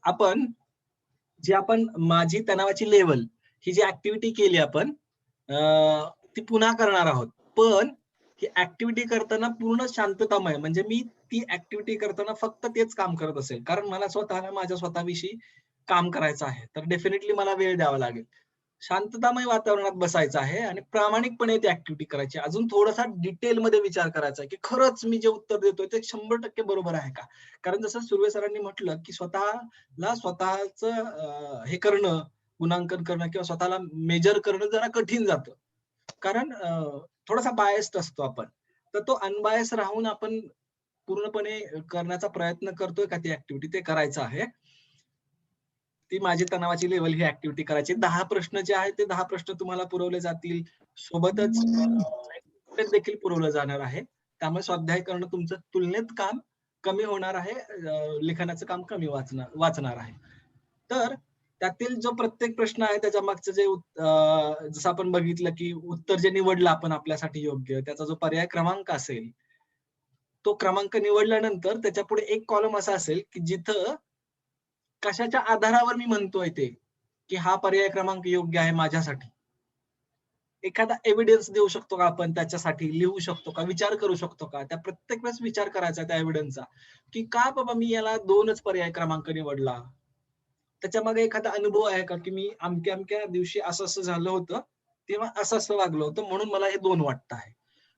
आपण माझी तणावाची लेवल ही जी ऍक्टिव्हिटी केली आपण ती पुन्हा करणार आहोत. पण ही ऍक्टिव्हिटी करताना पूर्ण शांततामय, म्हणजे मी ती ऍक्टिव्हिटी करताना फक्त तेच काम करत असेल, कारण मला स्वतःला माझ्या स्वतःविषयी काम करायचं आहे. तर डेफिनेटली मला वेळ द्यावा लागेल. शांततामय वातावरणात बसायचं आहे आणि प्रामाणिकपणे ती ऍक्टिव्हिटी करायची. अजून थोडासा डिटेलमध्ये विचार करायचा की खरंच मी जे उत्तर देतोय ते 100% बरोबर आहे का. कारण जसं सुर्वे सरांनी म्हटलं की स्वतःला स्वतःच हे करणं, गुणांकन करणं किंवा स्वतःला मेजर करणं जरा कठीण जातं, कारण थोडासा बायस्ड असतो आपण. तर तो अनबायस राहून आपण पूर्णपणे करण्याचा प्रयत्न करतोय का ती ऍक्टिव्हिटी, ते करायचं आहे. ती माझी तणावाची लेवल ही ऍक्टिव्हिटी करायची. 10 प्रश्न जे आहेत ते 10 प्रश्न तुम्हाला पुरवले जातील, सोबतच देखील पुरवलं जाणार आहे. त्यामुळे स्वाध्याय करणं तुमचं तुलनेत काम कमी होणार आहे, लिखाणाचं काम कमी वाचणार आहे. तर त्यातील जो प्रत्येक प्रश्न आहे त्याच्या मागचं जे जसं आपण बघितलं की उत्तर जे निवडलं आपण आपल्यासाठी योग्य, त्याचा जो पर्याय क्रमांक असेल, तो क्रमांक निवडल्यानंतर त्याच्या पुढे एक कॉलम असा असेल की जिथं कशाच्या आधारावर मी म्हणतोय ते की हा पर्याय क्रमांक योग्य आहे माझ्यासाठी. एखादा एव्हिडन्स देऊ शकतो का आपण त्याच्यासाठी, लिहू शकतो का, विचार करू शकतो का. त्या प्रत्येक वेळेस विचार करायचा त्या एव्हिडन्सचा की का बाबा मी याला 2च पर्याय क्रमांक निवडला. त्याच्या मागे एखादा अनुभव आहे का की मी अमक्या दिवशी असं झालं होतं, तेव्हा असं वागलं होतं, म्हणून मला हे 2 वाटत आहे.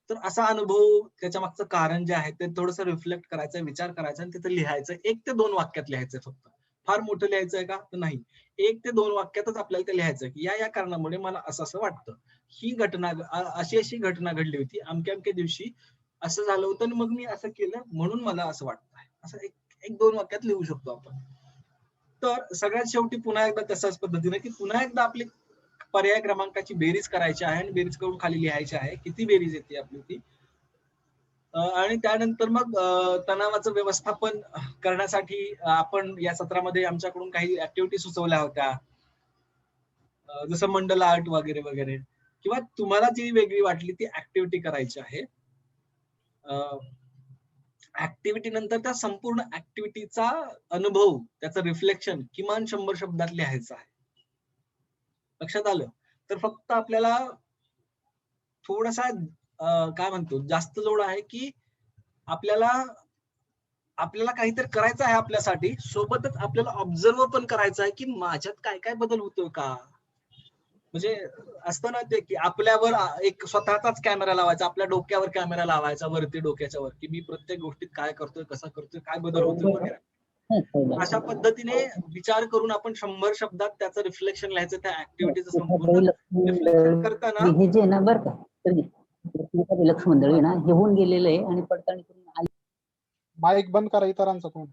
तर असा अनुभव, त्याच्या मागचं कारण जे आहे ते थोडंसं रिफ्लेक्ट करायचं, विचार करायचा आणि तिथं लिहायचं. 1 ते 2 वाक्यात लिहायचंय फक्त. फार मोठं लिहायचंय का, तर नाही. 1 ते 2 वाक्यातच आपल्याला ते लिहायचं की या कारणामुळे मला असं वाटतं, ही घटना अशी घटना घडली होती, अमक्या दिवशी असं झालं होतं आणि मग मी असं केलं म्हणून मला असं वाटतंय. असं 1-2 वाक्यात लिहू शकतो आपण. तर सगळ्यात शेवटी पुन्हा एकदा तशाच पद्धतीने की पुन्हा एकदा आपली पर्याय क्रमांकाची बेरीज करायची आहे आणि बेरीज करून खाली लिहायची आहे, किती बेरीज येते आपली ती. आणि त्यानंतर मग तणावाचं व्यवस्थापन करण्यासाठी आपण या सत्रामध्ये आमच्याकडून काही ऍक्टिव्हिटी सुचवल्या होत्या, जसं मंडल आर्ट वगैरे वगैरे, किंवा तुम्हाला जी वेगळी वाटली ती ऍक्टिव्हिटी करायची आहे. ऍक्टिव्हिटी नंतर त्या संपूर्ण ऍक्टिव्हिटीचा अनुभव, त्याचं रिफ्लेक्शन किमान 100 शब्दात लिहायचं आहे. लक्षात आलं. तर फक्त आपल्याला थोडासा काय म्हणतो जास्त लोड आहे की आपल्याला काहीतरी करायचं आहे आपल्यासाठी, सोबतच आपल्याला ऑब्झर्व पण करायचं आहे की माझ्यात काय काय बदल होतोय का. म्हणजे असतं ना ते की आपल्यावर एक स्वतःचाच कॅमेरा लावायचा, आपल्या डोक्यावर कॅमेरा लावायचा, वरती डोक्याच्या वर, की मी प्रत्येक गोष्टीत काय करतोय, कसा करतोय, काय बदल होतोय वगैरे. अशा पद्धतीने विचार करून आपण 100 शब्दात त्याचं रिफ्लेक्शन लिहायचं त्या ऍक्टिव्हिटीचं संपूर्ण. रिफ्लेक्शन करताना हे जे ना बरं का लक्ष मंडळी ना हे होऊन गेलेलं आहे आणि पडताळणी करून माईक बंद करा इतरांचा कोण.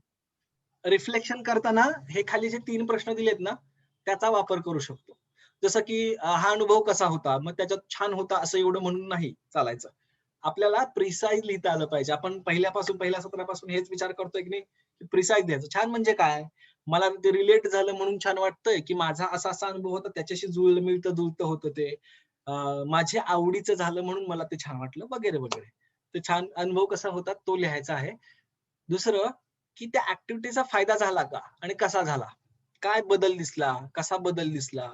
रिफ्लेक्शन करताना हे खाली जे 3 प्रश्न दिलेत ना त्याचा वापर करू शकतो. जसं की हा अनुभव कसा होता, मग त्याच्यात छान होता असं एवढं म्हणून नाही चालायचं. आपल्याला प्रिसाईज लिहिता आलं पाहिजे. आपण पहिल्या सत्रापासून हेच विचार करतोय की नाही, प्रिसाईज द्यायचं. छान म्हणजे काय, मला ते रिलेट झालं म्हणून छान वाटतंय की माझा असा अनुभव होता, त्याच्याशी जुळतं जुळतं होतं ते, माझ्या आवडीचं झालं म्हणून मला ते छान वाटलं वगैरे वगैरे. ते छान अनुभव कसा होता तो लिहायचा आहे. दुसरं की त्या ऍक्टिव्हिटीचा फायदा झाला का आणि कसा झाला. काय बदल दिसला, कसा बदल दिसला,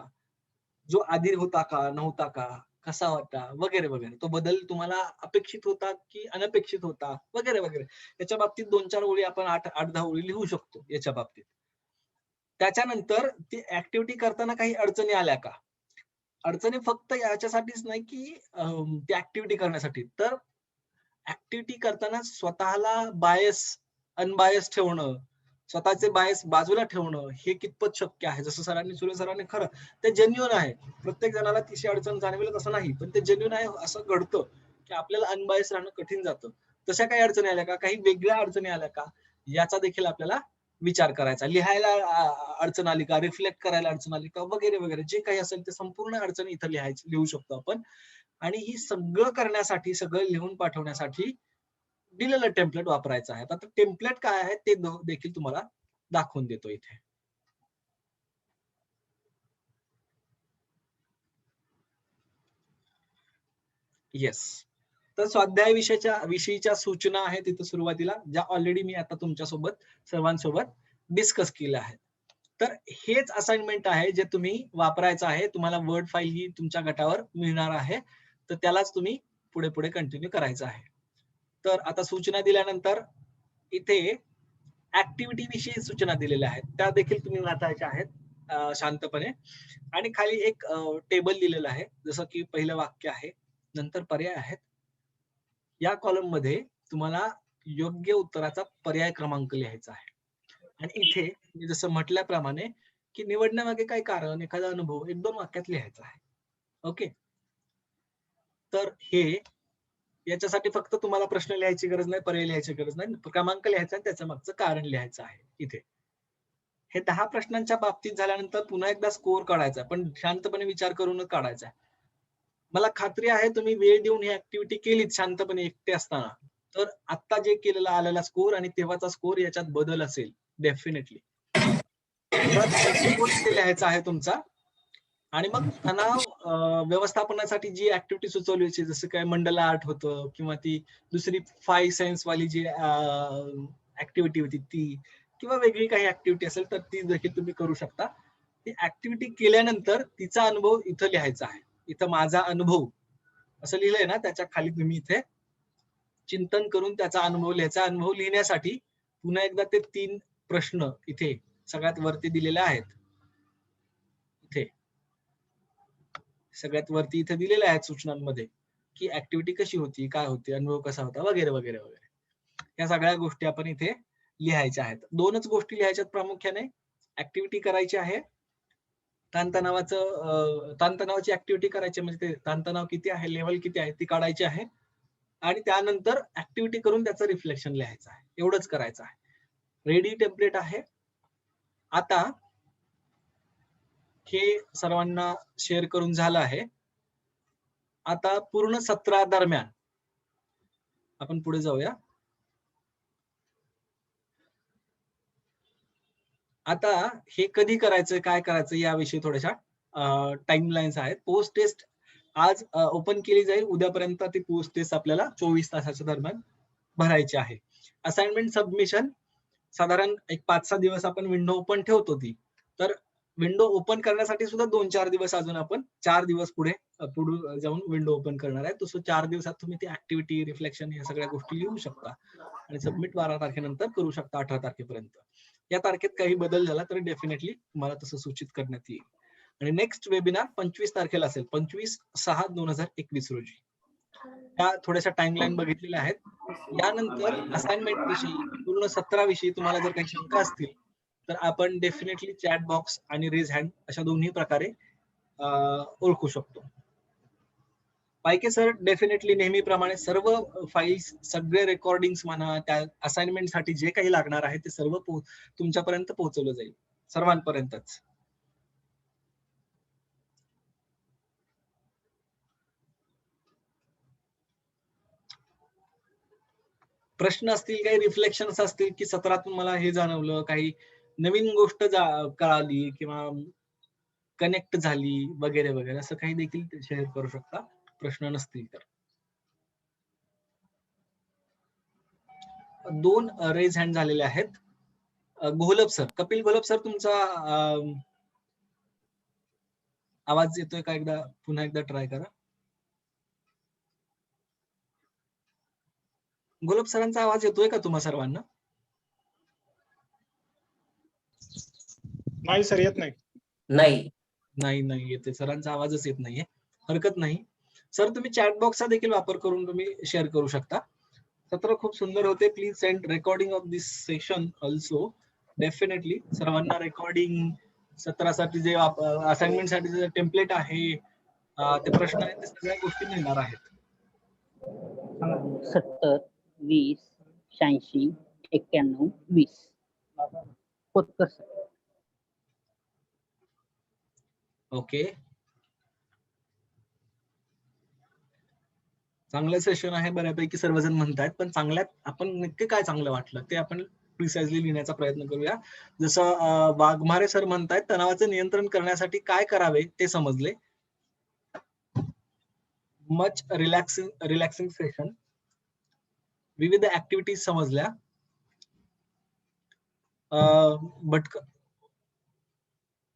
जो आधी होता का नव्हता का, कसा होता वगैरे वगैरे, तो बदल तुम्हाला अपेक्षित होता की अनपेक्षित होता वगैरे वगैरे. याच्या बाबतीत 2-4 ओळी आपण 8-10 ओळी लिहू शकतो याच्या बाबतीत. त्याच्यानंतर ती ऍक्टिव्हिटी करताना काही अडचणी आल्या का? अडचणी फक्त याच्यासाठीच नाही की ती ऍक्टिव्हिटी करण्यासाठी, तर ऍक्टिव्हिटी करताना स्वतःला अनबायस ठेवणं, स्वतःचे बायस बाजूला ठेवणं हे कितपत शक्य आहे. जसं सूर्य सरांनी खरं ते जेन्युइन आहे. प्रत्येक जणाला तिची अडचण जाणवेल तसं नाही, पण ते जेन्युइन आहे. असं घडतं की आपल्याला अनबायस राहणं कठीण जातं. तशा काही अडचणी आल्या का, काही वेगळ्या अडचणी आल्या का, याचा देखील आपल्याला विचार करायचा. लिहायला अडचण आली का, रिफ्लेक्ट करायला अडचण आली का, वगैरे वगैरे जे काही असेल ते संपूर्ण अडचणी इथं लिहू शकतो आपण. आणि ही सगळं करण्यासाठी, सगळं लिहून पाठवण्यासाठी दिलेलं टेम्पलेट वापरायचं आहे. आता टेम्पलेट काय आहे ते देखील तुम्हाला दाखवून देतो इथे. येस. तर स्वाध्याय विषयीच्या सूचना आहेत तिथे सुरुवातीला, ज्या ऑलरेडी मी आता तुमच्यासोबत सर्वांसोबत डिस्कस केल्या आहेत. तर हेच असाइनमेंट आहे जे तुम्ही वापरायचं आहे. तुम्हाला वर्ड फाईल ही तुमच्या गटावर मिळणार आहे, तर त्यालाच तुम्ही पुढे पुढे कंटिन्यू करायचं आहे. तर आता सूचना दिल्यानंतर इथे ऍक्टिव्हिटी विषयी सूचना दिलेल्या आहेत, त्या देखील तुम्ही वाचायच्या आहेत शांतपणे. आणि खाली एक टेबल दिलेलं आहे, जसं की पहिलं वाक्य आहे, नंतर पर्याय आहेत. या कॉलम मध्ये तुम्हाला योग्य उत्तराचा पर्याय क्रमांक लिहायचा आहे. आणि इथे मी जसं म्हटल्याप्रमाणे की निवडण्यामागे काय कारण, एखादा अनुभव 1-2 वाक्यात लिहायचा आहे. ओके. तर हे याच्यासाठी फक्त तुम्हाला प्रश्न लिहायची गरज नाही, पर्याय लिहायची गरज नाही, क्रमांक लिहायचा आणि त्याच्या मागचं कारण लिहायचं आहे इथे. हे 10 प्रश्नांच्या बाबतीत झाल्यानंतर पुन्हा एकदा स्कोर काढायचा, पण शांतपणे विचार करूनच काढायचा. मला खात्री आहे तुम्ही वेळ देऊन ही ऍक्टिव्हिटी केलीत शांतपणे एकटे असताना, तर आता जे केलेला आलेला स्कोर आणि तेव्हाचा स्कोर याच्यात बदल असेल डेफिनेटली. लिहायचा आहे तुमचा. आणि मग तणाव व्यवस्थापनासाठी जी ऍक्टिव्हिटी सुचवली होती, जसं काय मंडला आर्ट होतं किंवा ती दुसरी 5 सेन्स वाली जी ऍक्टिव्हिटी होती ती, किंवा वेगळी काही ऍक्टिव्हिटी असेल तर ती देखील तुम्ही करू शकता. ती ऍक्टिव्हिटी केल्यानंतर तिचा अनुभव इथं लिहायचा आहे. इथं माझा अनुभव असं लिहिलंय ना, त्याच्या खाली तुम्ही इथे चिंतन करून त्याचा अनुभव लिहायचा. अनुभव लिहिण्यासाठी पुन्हा एकदा ते 3 प्रश्न इथे सगळ्यात वरती दिलेले आहेत. इथे सगळ्यात वरती इथे दिलेले आहेत सूचनांमध्ये की ऍक्टिव्हिटी कशी होती, काय होती, अनुभव कसा होता, वगैरे वगैरे वगैरे. या सगळ्या गोष्टी आपण इथे लिहायच्या आहेत. 2च गोष्टी लिहायच्यात प्रामुख्याने. ऍक्टिव्हिटी करायची आहे, ताणतणावाची ऍक्टिव्हिटी करायची, म्हणजे ते ताणतणाव किती आहे, लेवल किती आहे ती काढायची आहे. आणि त्यानंतर ऍक्टिव्हिटी करून त्याचं रिफ्लेक्शन लिहायचं आहे. एवढंच करायचं आहे. रेडी टेम्पलेट आहे. आता हे सर्वांना शेअर करून झालं आहे. आता पूर्ण सत्रादरम्यान आपण पुढे जाऊया. आता हे कधी करायचं, काय करायचं याविषयी थोड्याशा टाइमलाईन्स आहेत. पोस्ट टेस्ट आज ओपन केली जाईल. उद्यापर्यंत ती पोस्ट टेस्ट आपल्याला 24 तासाच्या दरम्यान भरायची आहे. असाइनमेंट सबमिशन साधारण एक 5-6 दिवस आपण विंडो ओपन ठेवतो ती. तर विंडो ओपन करण्यासाठी सुद्धा 2-4 दिवस अजून आपण 4 दिवस पुढे जाऊन विंडो ओपन करणार आहे. तसं 4 दिवसात तुम्ही ती ऍक्टिव्हिटी, रिफ्लेक्शन या सगळ्या गोष्टी लिहू शकता आणि सबमिट 12 तारखेनंतर करू शकता 18 तारखेपर्यंत. या तारखेत काही बदल झाला तर डेफिनेटली तुम्हाला तसं सूचित करण्यात येईल. आणि नेक्स्ट वेबिनार 25 तारखेला असेल, 25/6/2021 रोजी. त्या थोड्याशा टाइमलाईन बघितलेल्या आहेत. यानंतर असाइनमेंट विषयी, पूर्ण सत्राविषयी तुम्हाला जर काही शंका असतील तर आपण डेफिनेटली चॅट बॉक्स आणि रेज हँड अशा दोन्ही प्रकारे ओळखू शकतो. पायके सर डेफिनेटली नेहमीप्रमाणे सर्व फाईल्स, सगळे रेकॉर्डिंग्स म्हणा, त्या असाइनमेंट साठी जे काही लागणार आहे ते सर्व तुमच्यापर्यंत पोहोचवलं जाईल, सर्वांपर्यंतच. प्रश्न असतील, काही रिफ्लेक्शन्स असतील की सत्रातून मला हे जाणवलं, काही नवीन गोष्ट कळाली किंवा कनेक्ट झाली वगैरे वगैरे, असं काही देखील शेअर करू शकता प्रश्न नसतील तर. 2 रेज हँड झालेले आहेत. घोलप सर, कपिल घोलप सर, तुमचा आवाज येतोय का? एकदा पुन्हा एकदा ट्राय करा. घोलप सरांचा आवाज येतोय का तुम्हा सर्वांना? नाही सर, येत नाही. नाही. नाही येते, सरांचा आवाजच येत नाहीये. हरकत नाही सर, तुम्ही चॅट बॉक्सचा देखील वापर करून तुम्ही शेअर करू शकता. सत्र खूप सुंदर होते. Please send recording of this session also. Definitely सर्वांना रेकॉर्डिंग, सत्रासाठी जे असाइनमेंट साठी जे टेम्पलेट आहे, ते प्रश्न आहेत, ते सगळ्या गोष्टी मिळणार आहेत. 70 20 86 91 20 उत्कर्ष. ओके, चांगलं सेशन आहे बऱ्यापैकी सर्वजण म्हणतायत, पण चांगल्यात आपण नक्की काय चांगलं वाटलं ते आपण प्रिसाइजली लिहिण्याचा प्रयत्न करूया. जसं वाघमारे सर म्हणतायत, तणावाचे नियंत्रण करण्यासाठी काय करावे ते समजले. मच रिलॅक्सिंग सेशन, विविध ऍक्टिव्हिटीज समजल्या.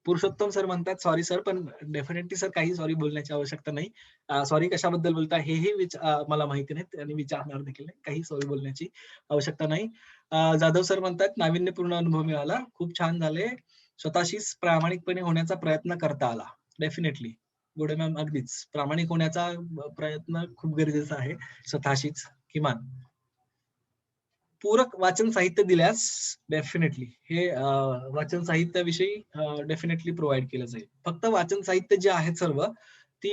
पुरुषोत्तम सर म्हणतात सॉरी सर, पण डेफिनेटली सर काही सॉरी बोलण्याची आवश्यकता नाही. सॉरी कशाबद्दल बोलता हेही मला माहिती नाही आणि विचारणार देखील नाही. काही सॉरी बोलण्याची आवश्यकता नाही. जाधव सर म्हणतात नाविन्यपूर्ण अनुभव मिळाला, खूप छान झाले, स्वतःशीच प्रामाणिकपणे होण्याचा प्रयत्न करता आला. डेफिनेटली गुड मॅम, अगदीच प्रामाणिक होण्याचा प्रयत्न खूप गरजेचा आहे, स्वतःशीच किमान. पूरक वाचन साहित्य दिल्यास डेफिनेटली हे वाचन साहित्याविषयी डेफिनेटली प्रोव्हाइड केलं जाईल. फक्त वाचन साहित्य जे आहेत सर्व ती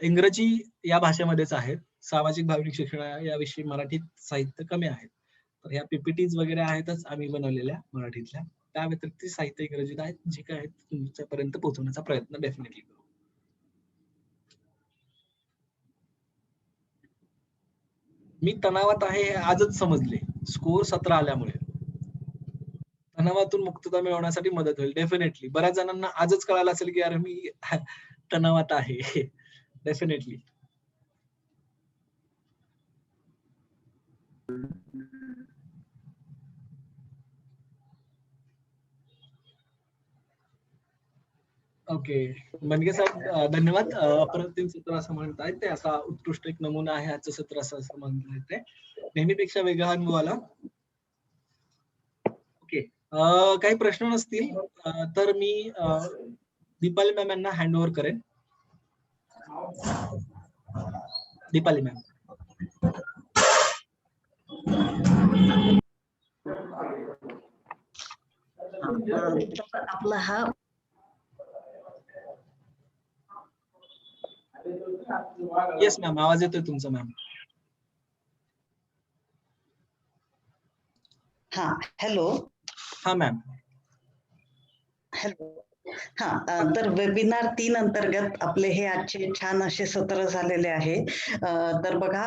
इंग्रजी या भाषेमध्येच आहेत. सामाजिक भावनिक शिक्षण याविषयी मराठीत साहित्य कमी आहेत. तर ह्या पीपीटीज वगैरे आहेतच आम्ही बनवलेल्या मराठीतल्या, त्या व्यतिरिक्त साहित्य इंग्रजीत आहेत, जे काय आहेत तुमच्यापर्यंत पोहोचवण्याचा प्रयत्न डेफिनेटली करू. मी तणावात आहे हे आजच समजले, स्कोर 17 आल्यामुळे. तणावातून मुक्तता मिळवण्यासाठी मदत होईल. डेफिनेटली बऱ्याच जणांना आजच कळालं असेल की यार मी तणावात आहे. डेफिनेटली. ओके, मनगे साहेब धन्यवाद. अप्रतिम सत्र असं म्हणतायत ते, असा उत्कृष्ट एक नमुना आहे आजचं सत्र असं म्हणतायत ते. नेहमीपेक्षा वेगळा अनुभव आला. ओके, काही प्रश्न नसतील तर मी दीपाली मॅम यांना हँड ओव्हर करेन. दीपाली मॅम. आपला हा येस मॅम, आवाज येतोय तुमचा मॅम. हा हॅलो. हा मॅम. हॅलो. हा, तर वेबिनार 3 अंतर्गत आपले हे आजचे छान असे सत्र झालेले आहे. तर बघा,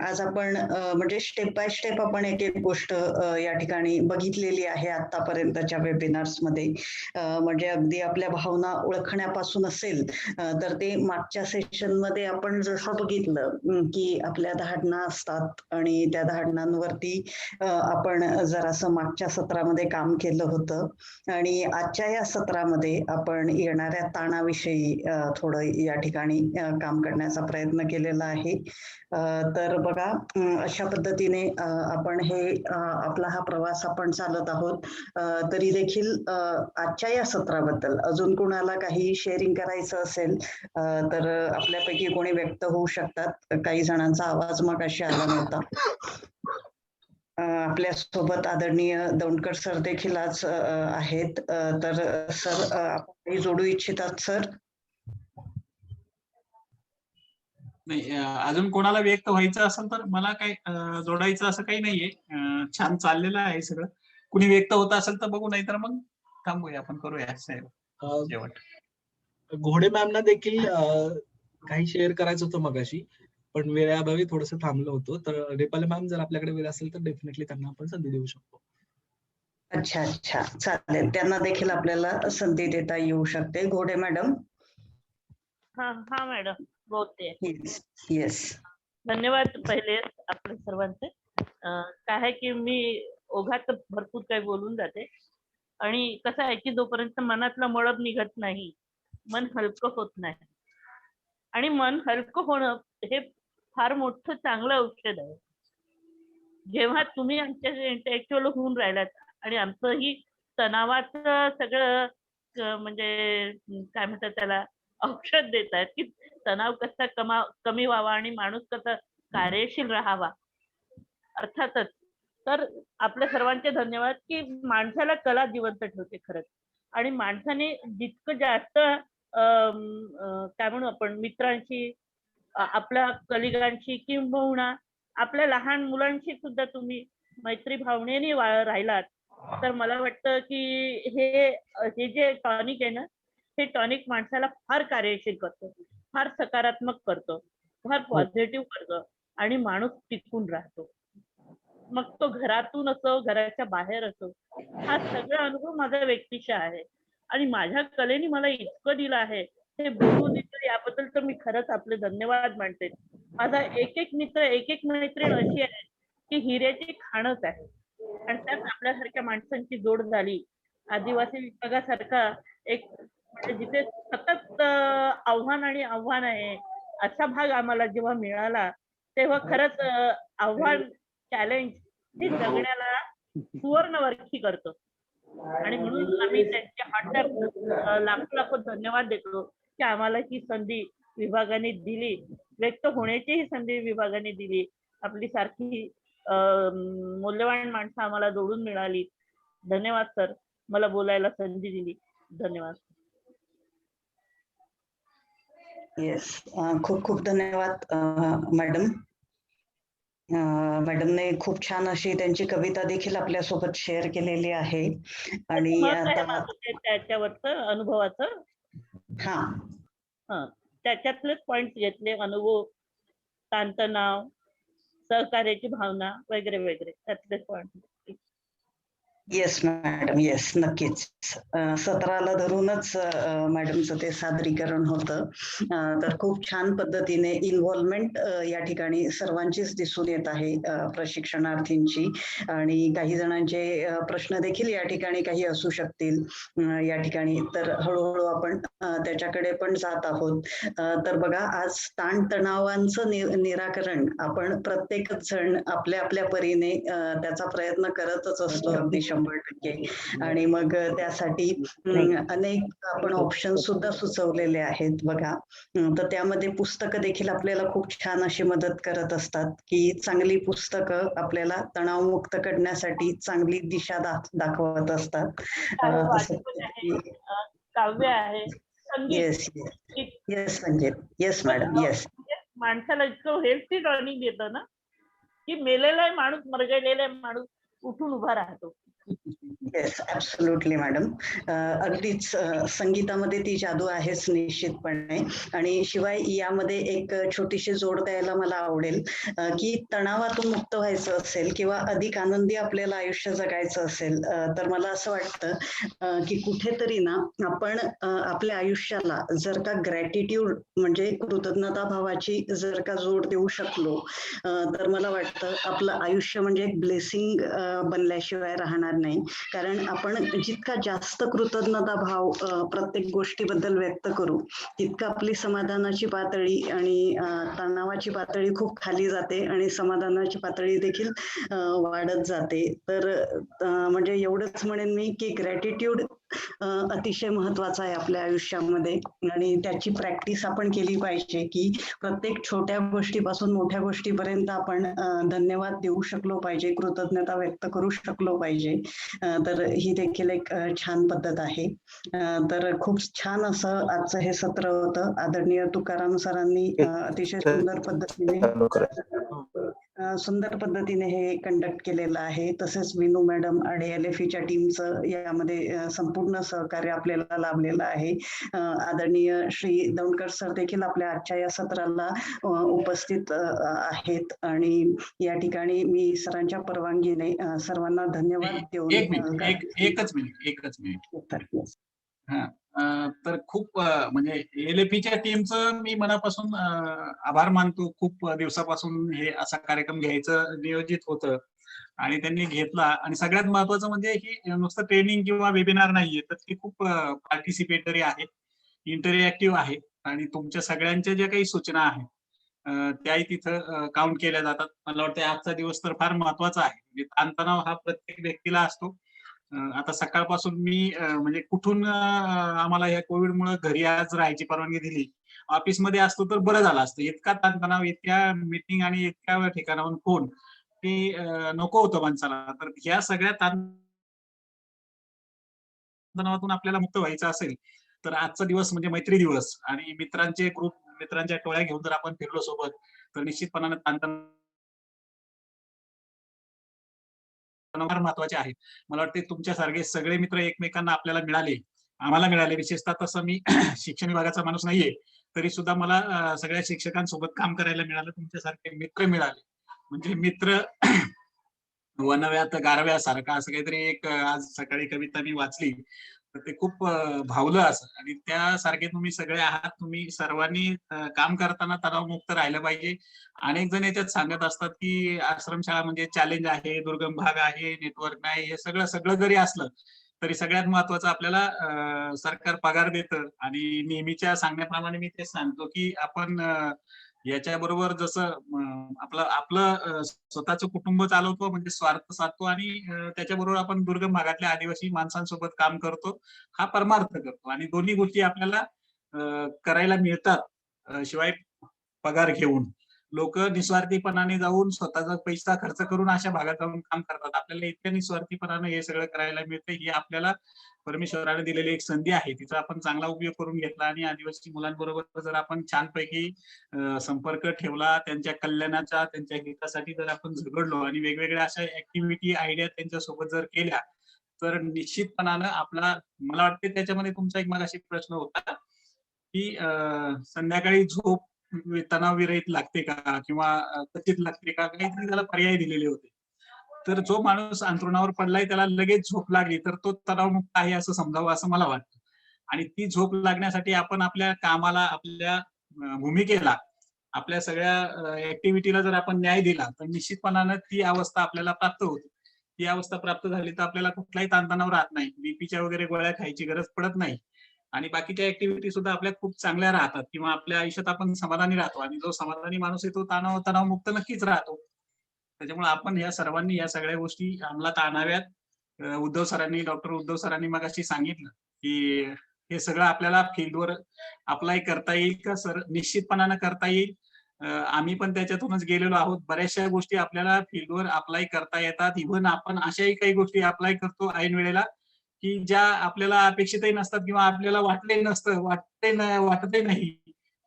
आज आपण म्हणजे स्टेप बाय स्टेप आपण एक एक गोष्ट या ठिकाणी बघितलेली आहे आतापर्यंतच्या वेबिनार्स मध्ये. म्हणजे अगदी आपल्या भावना ओळखण्यापासून असेल तर ते मागच्या सेशन मध्ये आपण जसं बघितलं की आपल्या धाडणा असतात आणि त्या धाडणांवरती आपण जरासं मागच्या सत्रामध्ये काम केलं होतं आणि आजच्या या सत्रामध्ये आपण येणाऱ्या ताणाविषयी थोडं या ठिकाणी काम करण्याचा प्रयत्न केलेला आहे. तर बघा, अशा पद्धतीने आपण हे आपला हा प्रवास आपण चालत आहोत. तरी देखील आजच्या या सत्राबद्दल अजून कोणाला काही शेअरिंग करायचं असेल तर आपल्यापैकी कोणी व्यक्त होऊ शकतात. काही जणांचा आवाज मगाशी आला नव्हता. आपल्या सोबत आदरणीय दौंडकर सर देखील आज आहेत. तर सर आपण काही जोडू इच्छितात सर? नाही, अजून कोणाला व्यक्त व्हायचं असेल तर मला काही जोडायचं असं काही नाहीये. छान चाललेलं आहे सगळं. कुणी व्यक्त होत असेल तर बघू, नाही तर मग थांबूया, आपण करूया साहेब शेवट. घोडे मॅमना देखील काही शेअर करायचं होतं मगाशी, पण वेळाभावी थोडंसं थांबलो होतो. तर दीपाली मॅम जर आपल्याकडे वेळ असेल तर डेफिनेटली त्यांना आपण संधी देऊ शकतो. अच्छा अच्छा, चालेल. त्यांना देखील आपल्याला संधी देता येऊ शकते. घोडे मॅडम. हा मॅडम बोलते. येस. धन्यवाद पहिले आपल्या सर्वांचे. काय आहे की मी ओघात भरपूर काही बोलून जाते. आणि कसं आहे की जोपर्यंत मनातलं मळब निघत नाही, मन हलकं होत नाही. आणि मन हलकं होणं हे फार मोठं चांगलं औषध आहे. जेव्हा तुम्ही आमच्या इंटेलेक्च्युअल होऊन राहिलात आणि आमचंही तणावाचं सगळं म्हणजे काय म्हणतात त्याला औषध देत आहेत की तणाव कसा कमी व्हावा आणि माणूस कसा कार्यशील राहावा. अर्थातच तर आपल्या सर्वांचे धन्यवाद की माणसाला कला जिवंत ठेवते खरंच. आणि माणसाने जितकं जास्त काय म्हणू आपण मित्रांशी आपल्या कलिगांशी किंबहुना आपल्या लहान मुलांशी सुद्धा तुम्ही मैत्री भावनेने राहिलात तर मला वाटतं की हे जे टॉनिक आहे ना हे टॉनिक माणसाला फार कार्यशील करतो, फार सकारात्मक करतो, फार पॉझिटिव्ह करतो आणि माणूस टिकून राहतो. मग तो घरातून असो घराच्या बाहेर असो. हा सगळा अनुभव माझा व्यक्तिशः आहे आणि माझ्या कलेने मला इतकं दिलं आहे हे बोलून दिलं याबद्दल तर मी खरंच आपले धन्यवाद मानते. माझा एक एक मित्र एक एक मैत्रीण अशी आहे की हिऱ्याची खाणच आहे आणि त्यात आपल्यासारख्या माणसांची जोड झाली. आदिवासी विभागासारखा एक म्हणजे जिथे सतत आव्हान आणि आव्हान आहे असा भाग आम्हाला जेव्हा मिळाला तेव्हा खरंच आव्हान चॅलेंज हे जगण्याला सुवर्णवर्षी करतो आणि म्हणून आम्ही त्यांच्या हार्टच्या लाखो धन्यवाद देतो की आम्हाला ही संधी विभागाने दिली, व्यक्त होण्याची ही संधी विभागाने दिली. आपली सारखी मौल्यवान माणसं आम्हाला जोडून मिळाली. धन्यवाद सर, मला बोलायला संधी दिली. धन्यवाद. येस, खूप खूप धन्यवाद मॅडम. मॅडमने खूप छान अशी त्यांची कविता देखील आपल्यासोबत शेअर केलेली आहे आणि त्याच्यावरचं अनुभवाचं त्याच्यातलेच पॉइंट घेतले, अनुभव, ताणतणाव, सहकार्याची भावना वगैरे वगैरे त्यातलेच पॉइंट. येस मॅडम, येस, नक्कीच. सत्राला धरूनच मॅडमचं ते सादरीकरण होतं. तर खूप छान पद्धतीने इन्व्हॉल्वमेंट या ठिकाणी सर्वांचीच दिसून येत आहे, प्रशिक्षणार्थींची. आणि काही जणांचे प्रश्न देखील या ठिकाणी काही असू शकतील या ठिकाणी, तर हळूहळू आपण त्याच्याकडे पण जात आहोत. तर बघा, आज ताणतणावांचं निराकरण आपण प्रत्येकच जण आपल्या आपल्या परीने त्याचा प्रयत्न करतच असतो, अगदी 100%. आणि मग त्यासाठी अनेक आपण ऑप्शन सुद्धा सुचवलेले आहेत बघा. तर त्यामध्ये पुस्तकं देखील आपल्याला खूप छान अशी मदत करत असतात की चांगली पुस्तकं आपल्याला तणावमुक्त करण्यासाठी चांगली दिशा दाखवत असतात. काव्य आहे, येस येस संगीत, येस मॅडम, येस. माणसाला इतकं हेल्थी टॉनिक देतं ना की मेलेला माणूस, मरगळलेला माणूस उठून उभा राहतो. Yes, absolutely madam. अगदीच संगीतामध्ये ती जादू आहेच निश्चितपणे. आणि शिवाय यामध्ये एक छोटीशी जोड द्यायला मला आवडेल की तणावातून मुक्त व्हायचं असेल किंवा अधिक आनंदी आपल्याला आयुष्य जगायचं असेल तर मला असं वाटतं की कुठेतरी ना आपण आपल्या आयुष्याला जर का ग्रॅटिट्यूड म्हणजे कृतज्ञता भावाची जर का जोड देऊ शकलो तर मला वाटतं आपलं आयुष्य म्हणजे एक ब्लेसिंग बनल्याशिवाय राहणार नाही. कारण आपण जितका जास्त कृतज्ञता भाव प्रत्येक गोष्टीबद्दल व्यक्त करू तितकं आपली समाधानाची पातळी आणि तणावाची पातळी खूप खाली जाते आणि समाधानाची पातळी देखील वाढत जाते. तर म्हणजे एवढंच म्हणेन मी की ग्रॅटिट्यूड अतिशय महत्वाचा आहे आपल्या आयुष्यामध्ये आणि त्याची प्रॅक्टिस आपण केली पाहिजे की प्रत्येक छोट्या गोष्टीपासून मोठ्या गोष्टीपर्यंत आपण धन्यवाद देऊ शकलो पाहिजे, कृतज्ञता व्यक्त करू शकलो पाहिजे. तर ही देखील एक छान पद्धत आहे. तर खूप छान असं आजचं हे सत्र होतं. आदरणीय तुकाराम सरांनी अतिशय सुंदर पद्धतीने हे कंडक्ट केलेलं आहे. तसेच विनू मॅडम आणि LFEच्या टीमचं यामध्ये संपूर्ण सहकार्य आपल्याला लाभलेलं आहे. आदरणीय श्री दौंडकर सर देखील आपल्या आजच्या या सत्राला उपस्थित आहेत आणि या ठिकाणी मी सरांच्या परवानगीने सर्वांना धन्यवाद देऊन एकच मिनिट. हा, तर खूप म्हणजे LFEच्या टीमचं मी मनापासून आभार मानतो. खूप दिवसापासून हे असा कार्यक्रम घ्यायचं नियोजित होतं आणि त्यांनी घेतला. आणि सगळ्यात महत्वाचं म्हणजे ही नुसतं ट्रेनिंग किंवा वेबिनार नाहीये, तर ती खूप पार्टिसिपेटरी आहे, इंटरॅक्टिव्ह आहे आणि तुमच्या सगळ्यांच्या ज्या काही सूचना आहेत त्याही तिथं काउंट केल्या जातात. मला वाटतं आजचा दिवस तर फार महत्वाचा आहे. म्हणजे ताणतणाव हा प्रत्येक व्यक्तीला असतो. आता सकाळपासून मी म्हणजे कुठून आम्हाला या कोविडमुळे घरी आज राहायची परवानगी दिली, ऑफिसमध्ये असतो तर बरं झालं असतं. इतका ताणतणाव, इतक्या मीटिंग आणि इतक्या ठिकाणाहून फोन, की नको होतं माणसाला. तर ह्या सगळ्या तणावातून आपल्याला मुक्त व्हायचं असेल तर आजचा दिवस म्हणजे मैत्री दिवस आणि मित्रांचे ग्रुप, मित्रांच्या टोळ्या घेऊन जर आपण फिरलो सोबत, तर निश्चितपणाने ताणतणाव फार महत्वाचे आहे. मला वाटते तुमच्यासारखे सगळे मित्र एकमेकांना आपल्याला मिळाले, आम्हाला मिळाले. विशेषतः तसं मी शिक्षण विभागाचा माणूस नाहीये, तरी सुद्धा मला सगळ्या शिक्षकांसोबत काम करायला मिळालं. तुमच्यासारखे मित्र मिळाले. म्हणजे मित्र वनव्यात गारव्यासारखा असं काहीतरी एक आज सकाळी कविता मी वाचली, तर ते खूप भावलं असं. आणि त्यासारखे तुम्ही सगळे आहात. तुम्ही सर्वांनी काम करताना तणावमुक्त राहिलं पाहिजे. अनेक जण याच्यात सांगत असतात की आश्रमशाळा म्हणजे चॅलेंज आहे, दुर्गम भाग आहे, नेटवर्क नाही, हे सगळं सगळं जरी असलं तरी सगळ्यात महत्वाचं आपल्याला सरकार पगार देतं. आणि नेहमीच्या सांगण्याप्रमाणे मी ते सांगतो की आपण याच्याबरोबर जसं आपलं आपलं स्वतःचं कुटुंब चालवतो, म्हणजे स्वार्थ साधतो आणि त्याच्याबरोबर आपण दुर्गम भागातल्या आदिवासी माणसांसोबत काम करतो, हा परमार्थ करतो. आणि दोन्ही गोष्टी आपल्याला करायला मिळतात शिवाय पगार घेऊन. लोक निस्वार्थीपणाने जाऊन स्वतःचा पैसा खर्च करून अशा भागात जाऊन काम करतात. आपल्याला इतक्या निस्वार्थीपणाने हे सगळं करायला मिळतं, ही आपल्याला परमेश्वराने दिलेली एक संधी आहे. तिचा आपण चांगला उपयोग करून घेतला आणि आदिवासी मुलांबरोबर जर आपण छानपैकी संपर्क ठेवला, त्यांच्या कल्याणाचा, त्यांच्या हितासाठी जर आपण झगडलो आणि वेगवेगळ्या अशा ऍक्टिव्हिटी, आयडिया त्यांच्यासोबत जर केल्या, तर निश्चितपणानं आपला, मला वाटते त्याच्यामध्ये तुमचा एक मगाशी प्रश्न होता की संध्याकाळी झोप तणाव विरहित लागते का किंवा कथित लागते का, काहीतरी त्याला पर्याय दिलेले होते. तर जो माणूस अंथरुणावर पडलाय त्याला लगेच झोप लागली तर तो तणावमुक्त आहे असं समजावं, असं मला वाटतं. आणि ती झोप लागण्यासाठी आपण आपल्या कामाला, आपल्या भूमिकेला, आपल्या सगळ्या ऍक्टिव्हिटीला जर आपण न्याय दिला तर निश्चितपणानं ती अवस्था आपल्याला प्राप्त होते. ती अवस्था प्राप्त झाली तर आपल्याला कुठलाही ताणतणाव राहत नाही, बीपीच्या वगैरे गोळ्या खायची गरज पडत नाही आणि बाकीच्या ऍक्टिव्हिटी सुद्धा आपल्या खूप चांगल्या राहतात किंवा आपल्या आयुष्यात आपण समाधानी राहतो. आणि जो समाधानी माणूस आहे तो तणावमुक्त नक्कीच राहतो. त्याच्यामुळे आपण या सर्वांनी या सगळ्या गोष्टी अंमलात आणाव्यात. उद्धव सरांनी, डॉक्टर उद्धव सरांनी मगाशी सांगितलं की हे सगळं आपल्याला फील्डवर अप्लाय करता येईल का सर? निश्चितपणानं करता येईल. आम्ही पण त्याच्यातूनच गेलेलो आहोत. बऱ्याचशा गोष्टी आपल्याला फील्डवर अप्लाय करता येतात. इव्हन आपण अशाही काही गोष्टी अप्लाय करतो ऐन वेळेला की ज्या आपल्याला अपेक्षितही नसतात किंवा आपल्याला वाटतही वाटतही नाही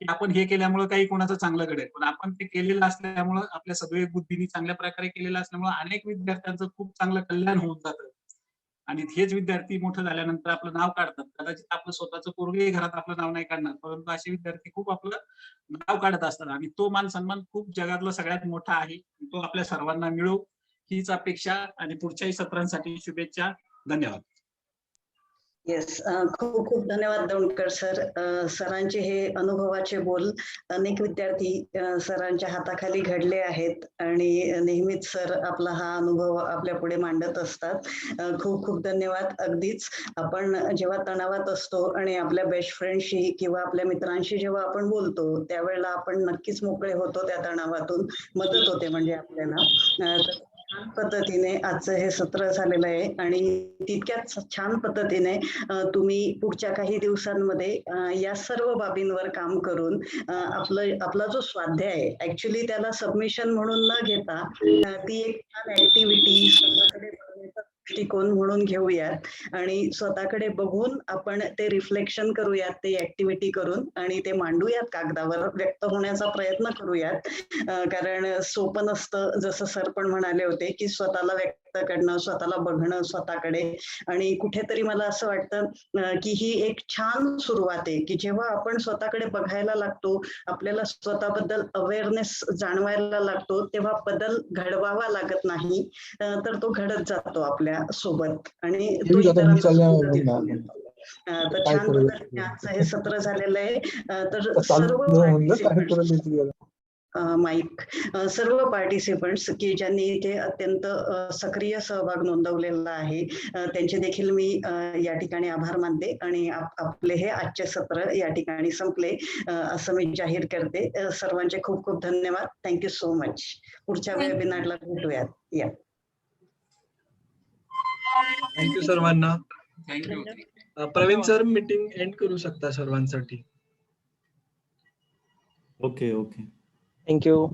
की आपण हे केल्यामुळे काही कोणाचं चांगलं घडेल. पण आपण ते केलेलं असल्यामुळं, आपल्या सदैव बुद्धीने चांगल्या प्रकारे केलेलं असल्यामुळे अनेक विद्यार्थ्यांचं खूप चांगलं कल्याण होऊन जातं. आणि हेच विद्यार्थी मोठं झाल्यानंतर आपलं नाव काढतात. कदाचित आपलं स्वतःचं पोरगंही घरात आपलं नाव नाही काढणार, परंतु असे विद्यार्थी खूप आपलं नाव काढत असतात. आणि तो मान सन्मान खूप जगातला सगळ्यात मोठा आहे. तो आपल्या सर्वांना मिळो हीच अपेक्षा आणि पुढच्याही सत्रांसाठी शुभेच्छा. धन्यवाद. येस, खूप खूप धन्यवाद दौंडकर सर. सरांचे हे अनुभवाचे बोल अनेक विद्यार्थी सरांच्या हाताखाली घडले आहेत आणि नेहमीच सर आपला हा अनुभव आपल्या पुढे मांडत असतात. खूप खूप धन्यवाद. अगदीच आपण जेव्हा तणावात असतो आणि आपल्या बेस्ट फ्रेंडशी किंवा आपल्या मित्रांशी जेव्हा आपण बोलतो त्यावेळेला आपण नक्कीच मोकळे होतो, त्या तणावातून मदत होते म्हणजे आपल्याला. छान पद्धतीने आजचं हे सत्र झालेलं आहे आणि तितक्याच छान पद्धतीने तुम्ही पुढच्या काही दिवसांमध्ये या सर्व बाबींवर काम करून आपला जो स्वाध्याय आहे, ऍक्च्युली त्याला सबमिशन म्हणून न घेता ती एक छान ऍक्टिव्हिटी स्वतःकडे बघण्याचा दृष्टिकोन म्हणून घेऊयात आणि स्वतःकडे बघून आपण ते रिफ्लेक्शन करूयात, ते ऍक्टिव्हिटी करून आणि ते मांडूयात कागदावर, व्यक्त होण्याचा प्रयत्न करूयात. कारण सोपं नसतं, जसं सर पण म्हणाले होते की स्वतःला व्यक्त करणं, स्वतःला बघणं स्वतःकडे. आणि कुठेतरी मला असं वाटतं की ही एक छान सुरुवात आहे की जेव्हा आपण स्वतःकडे बघायला लागतो, आपल्याला स्वतःबद्दल अवेअरनेस जाणवायला लागतो, तेव्हा बदल घडवावा लागत नाही, तर तो घडत जातो आपल्या सोबत आणि तो इतरांना सुद्धा दिसून येतो. तर छान पद्धतीने आजचं हे सत्र झालेलं आहे. तर सर्व माईक, सर्व पार्टिसिपंट्स की ज्यांनी इथे अत्यंत सक्रिय सहभाग नोंदवलेला आहे, त्यांचे देखील मी या ठिकाणी आभार मानते आणि आपले हे आजचे सत्र या ठिकाणी संपले असं मी जाहीर करते. सर्वांचे खूप खूप धन्यवाद. Thank you so much. पुढच्या वेबिनारला भेटूयात. या, थँक्यू सर्वांना. Thank you. Praveen sir meeting end करू शकता सर्वांसाठी. Okay okay. थँक्यू.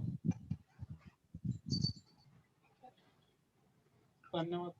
धन्यवाद.